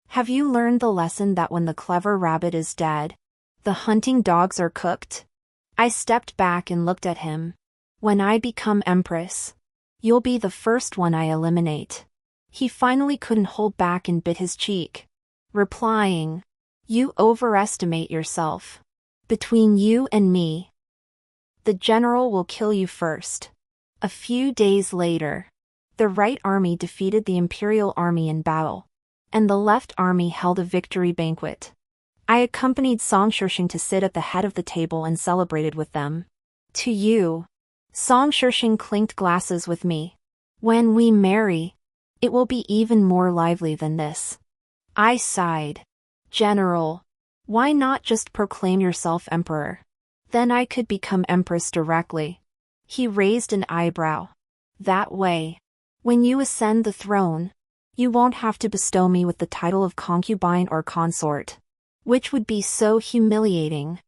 Have you learned the lesson that when the clever rabbit is dead, the hunting dogs are cooked? I stepped back and looked at him. When I become empress, you'll be the first one I eliminate. He finally couldn't hold back and bit his cheek, replying, You overestimate yourself. Between you and me, the general will kill you first. A few days later, the right army defeated the imperial army in battle, and the left army held a victory banquet. I accompanied Song Shishing to sit at the head of the table and celebrated with them. To you, Song Shishing clinked glasses with me. When we marry, it will be even more lively than this. I sighed. General, why not just proclaim yourself emperor? Then I could become empress directly. He raised an eyebrow. That way, when you ascend the throne, you won't have to bestow me with the title of concubine or consort, which would be so humiliating.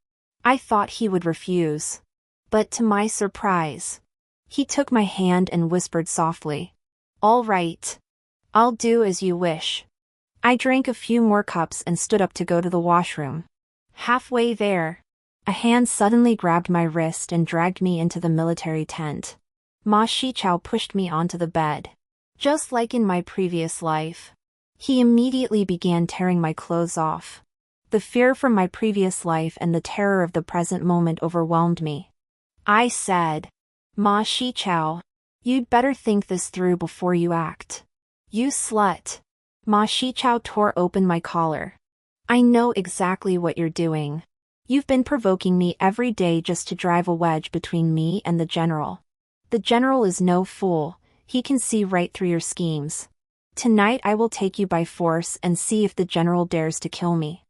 I thought he would refuse. But to my surprise, he took my hand and whispered softly, All right. I'll do as you wish. I drank a few more cups and stood up to go to the washroom. Halfway there, a hand suddenly grabbed my wrist and dragged me into the military tent. Ma Shichao pushed me onto the bed. Just like in my previous life, he immediately began tearing my clothes off. The fear from my previous life and the terror of the present moment overwhelmed me. I said, Ma Shichao, you'd better think this through before you act. You slut. Ma Shichao tore open my collar. I know exactly what you're doing. You've been provoking me every day just to drive a wedge between me and the general. The general is no fool, he can see right through your schemes. Tonight I will take you by force and see if the general dares to kill me.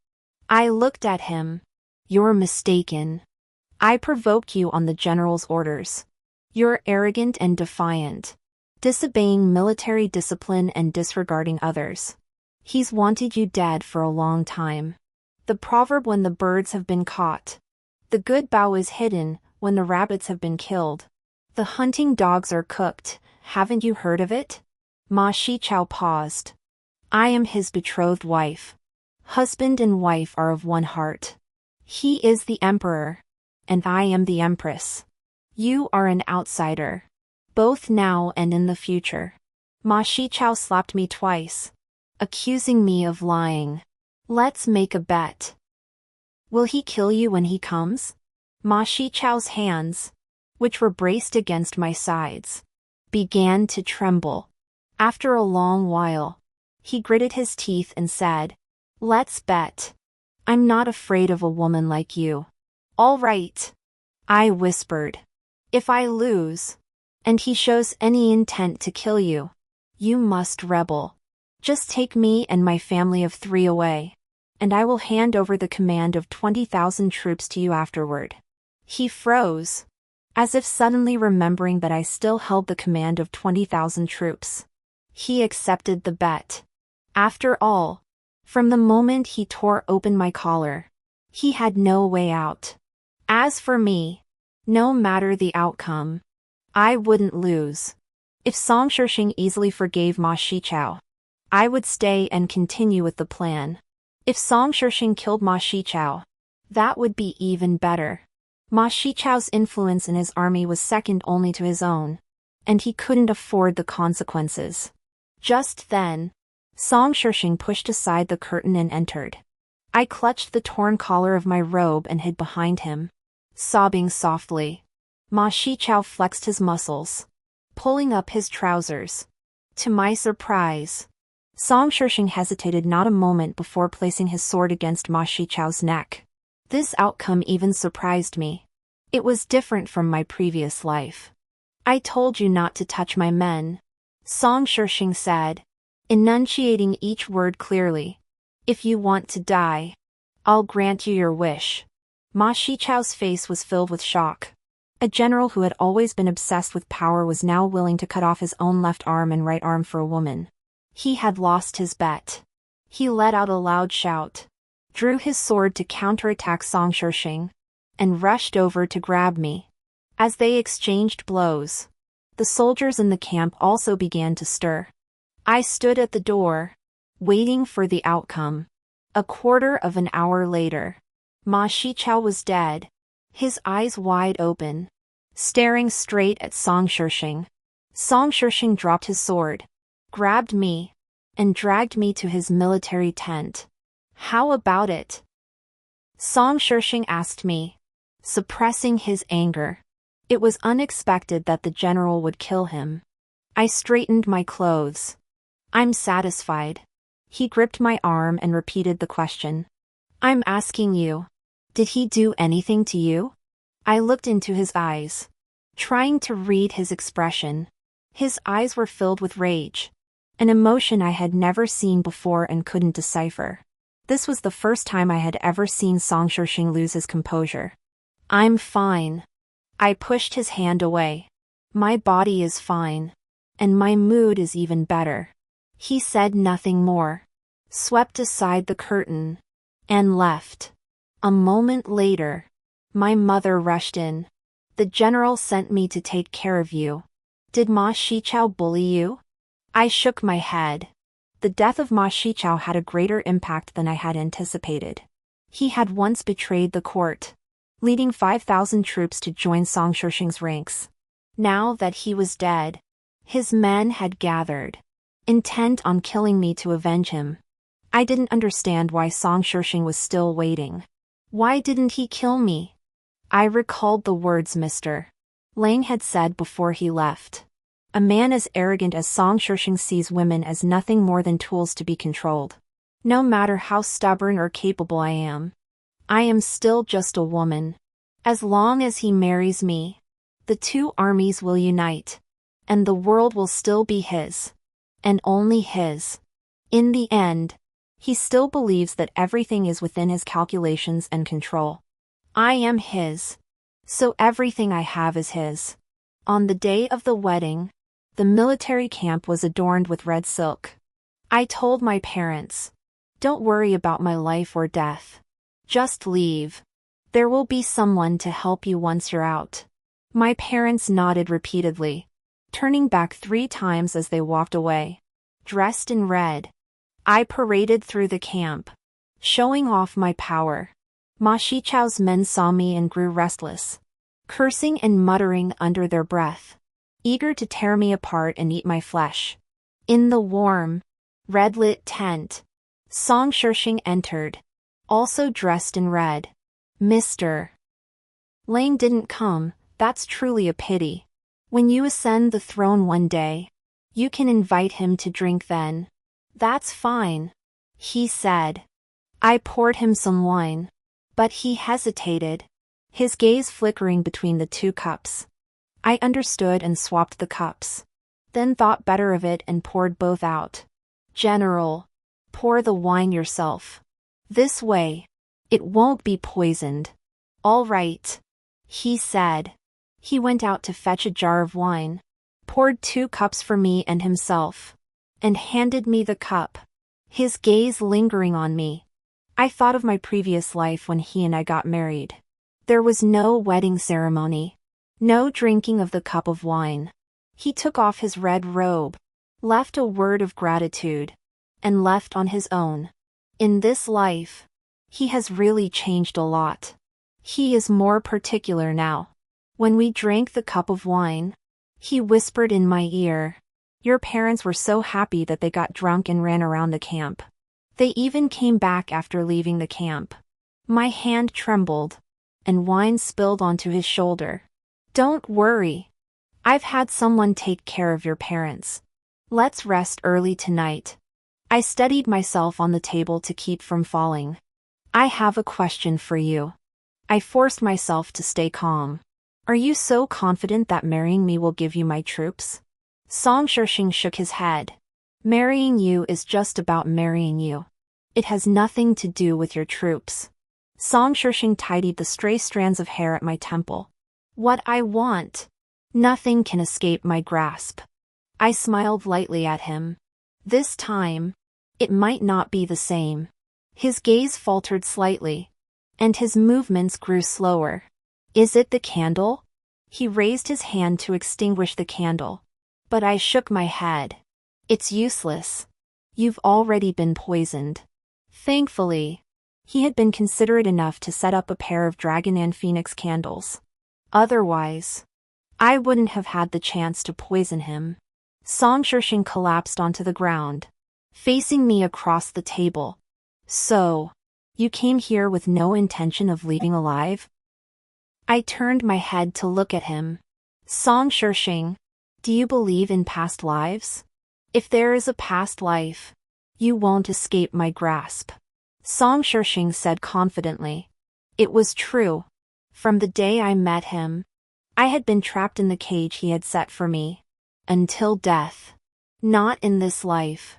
I looked at him. You're mistaken. I provoked you on the general's orders. You're arrogant and defiant, disobeying military discipline and disregarding others. He's wanted you dead for a long time. The proverb when the birds have been caught, the good bough is hidden, when the rabbits have been killed, the hunting dogs are cooked, haven't you heard of it? Ma Shichao paused. I am his betrothed wife. Husband and wife are of one heart. He is the emperor, and I am the empress. You are an outsider, both now and in the future. Ma Shichao slapped me twice, accusing me of lying. Let's make a bet. Will he kill you when he comes? Ma Shichao's hands, which were braced against my sides, began to tremble. After a long while, he gritted his teeth and said, Let's bet. I'm not afraid of a woman like you. All right. I whispered. If I lose, and he shows any intent to kill you, you must rebel. Just take me and my family of 3 away, and I will hand over the command of 20,000 troops to you afterward. He froze, as if suddenly remembering that I still held the command of 20,000 troops. He accepted the bet. After all, from the moment he tore open my collar, he had no way out. As for me, no matter the outcome, I wouldn't lose. If Song Shishing easily forgave Ma Shichao, I would stay and continue with the plan. If Song Shishing killed Ma Shichao, that would be even better. Ma Shichao's influence in his army was second only to his own, and he couldn't afford the consequences. Just then, Song Shishing pushed aside the curtain and entered. I clutched the torn collar of my robe and hid behind him, sobbing softly. Ma Shichao flexed his muscles, pulling up his trousers. To my surprise, Song Shishing hesitated not a moment before placing his sword against Ma Shichao's neck. This outcome even surprised me. It was different from my previous life. I told you not to touch my men, Song Shishing said, enunciating each word clearly. If you want to die, I'll grant you your wish. Ma Shichao's face was filled with shock. A general who had always been obsessed with power was now willing to cut off his own left arm and right arm for a woman. He had lost his bet. He let out a loud shout, drew his sword to counterattack Song Shishing, and rushed over to grab me. As they exchanged blows, the soldiers in the camp also began to stir. I stood at the door, waiting for the outcome. A quarter of an hour later, Ma Shichao was dead, his eyes wide open, staring straight at Song Shishing. Song Shishing dropped his sword, grabbed me, and dragged me to his military tent. How about it? Song Shishing asked me, suppressing his anger. It was unexpected that the general would kill him. I straightened my clothes. I'm satisfied. He gripped my arm and repeated the question. I'm asking you, did he do anything to you? I looked into his eyes, trying to read his expression. His eyes were filled with rage, an emotion I had never seen before and couldn't decipher. This was the first time I had ever seen Song Shishing lose his composure. I'm fine. I pushed his hand away. My body is fine. And my mood is even better. He said nothing more, swept aside the curtain, and left. A moment later, my mother rushed in. The general sent me to take care of you. Did Ma Shichao bully you? I shook my head. The death of Ma Shichao had a greater impact than I had anticipated. He had once betrayed the court, leading 5,000 troops to join Song Shishing's ranks. Now that he was dead, his men had gathered, intent on killing me to avenge him. I didn't understand why Song Shishing was still waiting. Why didn't he kill me? I recalled the words Mr. Lang had said before he left. A man as arrogant as Song Shishing sees women as nothing more than tools to be controlled. No matter how stubborn or capable I am still just a woman. As long as he marries me, the two armies will unite, and the world will still be his. And only his. In the end, he still believes that everything is within his calculations and control. I am his. So everything I have is his. On the day of the wedding, the military camp was adorned with red silk. I told my parents, don't worry about my life or death. Just leave. There will be someone to help you once you're out. My parents nodded repeatedly, turning back 3 times as they walked away. Dressed in red, I paraded through the camp, showing off my power. Ma Shichao's men saw me and grew restless, cursing and muttering under their breath, eager to tear me apart and eat my flesh. In the warm, red-lit tent, Song Shishing entered, also dressed in red. Mr. Lang didn't come. That's truly a pity. When you ascend the throne one day, you can invite him to drink then. That's fine, he said. I poured him some wine, but he hesitated, his gaze flickering between the 2 cups. I understood and swapped the cups, then thought better of it and poured both out. General, pour the wine yourself. This way, it won't be poisoned. All right, he said. He went out to fetch a jar of wine, poured 2 cups for me and himself, and handed me the cup, his gaze lingering on me. I thought of my previous life when he and I got married. There was no wedding ceremony, no drinking of the cup of wine. He took off his red robe, left a word of gratitude, and left on his own. In this life, he has really changed a lot. He is more particular now. When we drank the cup of wine, he whispered in my ear, "Your parents were so happy that they got drunk and ran around the camp. They even came back after leaving the camp." My hand trembled, and wine spilled onto his shoulder. "Don't worry. I've had someone take care of your parents. Let's rest early tonight." I steadied myself on the table to keep from falling. "I have a question for you. I forced myself to stay calm. Are you so confident that marrying me will give you my troops? Song Shishing shook his head. Marrying you is just about marrying you. It has nothing to do with your troops. Song Shishing tidied the stray strands of hair at my temple. What I want. Nothing can escape my grasp. I smiled lightly at him. This time, it might not be the same. His gaze faltered slightly, and his movements grew slower. Is it the candle? He raised his hand to extinguish the candle, but I shook my head. It's useless. You've already been poisoned. Thankfully, he had been considerate enough to set up a pair of dragon and phoenix candles. Otherwise, I wouldn't have had the chance to poison him. Song Shishing collapsed onto the ground, facing me across the table. So, you came here with no intention of leaving alive? I turned my head to look at him. Song Shishing, do you believe in past lives? If there is a past life, you won't escape my grasp. Song Shishing said confidently. It was true. From the day I met him, I had been trapped in the cage he had set for me. Until death. Not in this life.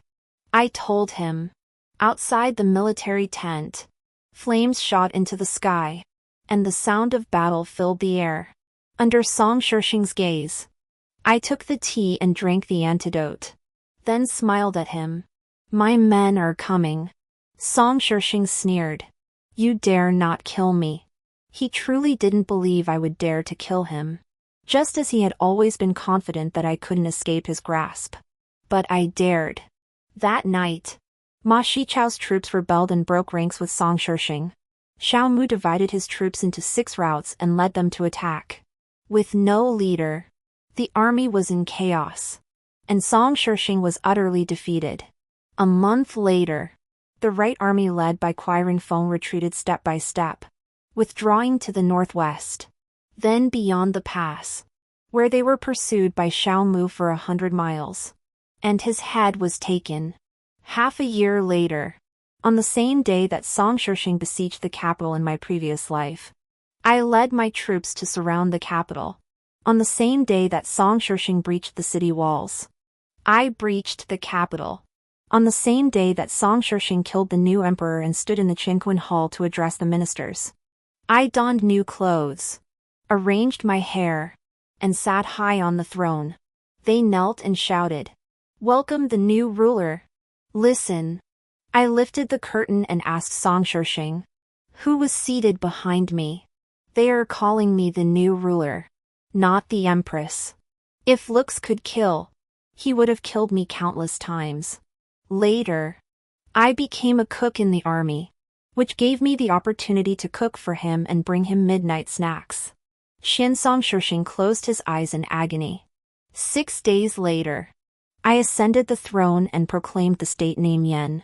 I told him. Outside the military tent, flames shot into the sky, and the sound of battle filled the air. Under Song Shishing's gaze, I took the tea and drank the antidote, then smiled at him. My men are coming. Song Shishing sneered. You dare not kill me. He truly didn't believe I would dare to kill him, just as he had always been confident that I couldn't escape his grasp. But I dared. That night, Ma Shichao's troops rebelled and broke ranks with Song Shishing. Xiao Mu divided his troops into 6 routes and led them to attack. With no leader, the army was in chaos, and Song Shishing was utterly defeated. A month later, the right army led by Qiren Feng retreated step by step, withdrawing to the northwest, then beyond the pass, where they were pursued by Xiao Mu for 100 miles. And his head was taken. Half a year later, on the same day that Song Shishing besieged the capital in my previous life, I led my troops to surround the capital. On the same day that Song Shishing breached the city walls, I breached the capital. On the same day that Song Shishing killed the new emperor and stood in the Qingquan hall to address the ministers, I donned new clothes, arranged my hair, and sat high on the throne. They knelt and shouted, "Welcome the new ruler." Listen. I lifted the curtain and asked Song Shishing, who was seated behind me. They are calling me the new ruler, not the empress. If looks could kill, he would have killed me countless times. Later, I became a cook in the army, which gave me the opportunity to cook for him and bring him midnight snacks. Song Shishing closed his eyes in agony. 6 days later, I ascended the throne and proclaimed the state name Yen,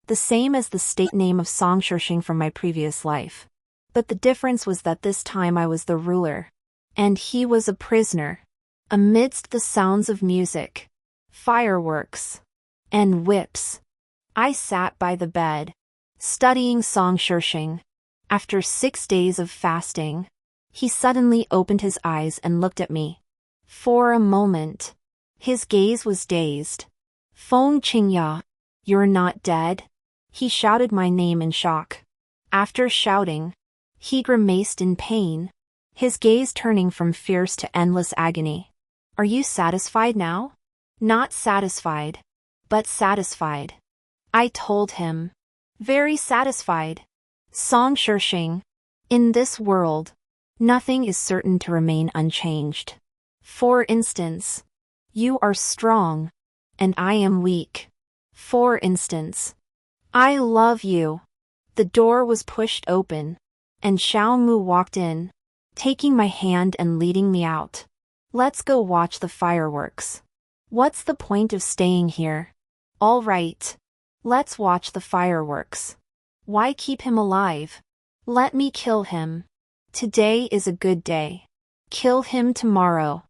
the same as the state name of Song Shishing from my previous life. But the difference was that this time I was the ruler, and he was a prisoner. Amidst the sounds of music, fireworks, and whips, I sat by the bed, studying Song Shishing. After 6 days of fasting, he suddenly opened his eyes and looked at me. For a moment, his gaze was dazed. Feng Qingya, you're not dead? He shouted my name in shock. After shouting, he grimaced in pain, his gaze turning from fierce to endless agony. Are you satisfied now? Not satisfied, but satisfied. I told him. Very satisfied. Song Shishing, in this world, nothing is certain to remain unchanged. For instance, you are strong, and I am weak. For instance, I love you. The door was pushed open, and Xiao Mu walked in, taking my hand and leading me out. Let's go watch the fireworks. What's the point of staying here? All right. Let's watch the fireworks. Why keep him alive? Let me kill him. Today is a good day. Kill him tomorrow.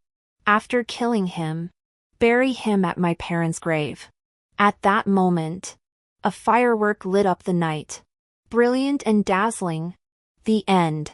After killing him, bury him at my parents' grave. At that moment, a firework lit up the night. Brilliant and dazzling, The end.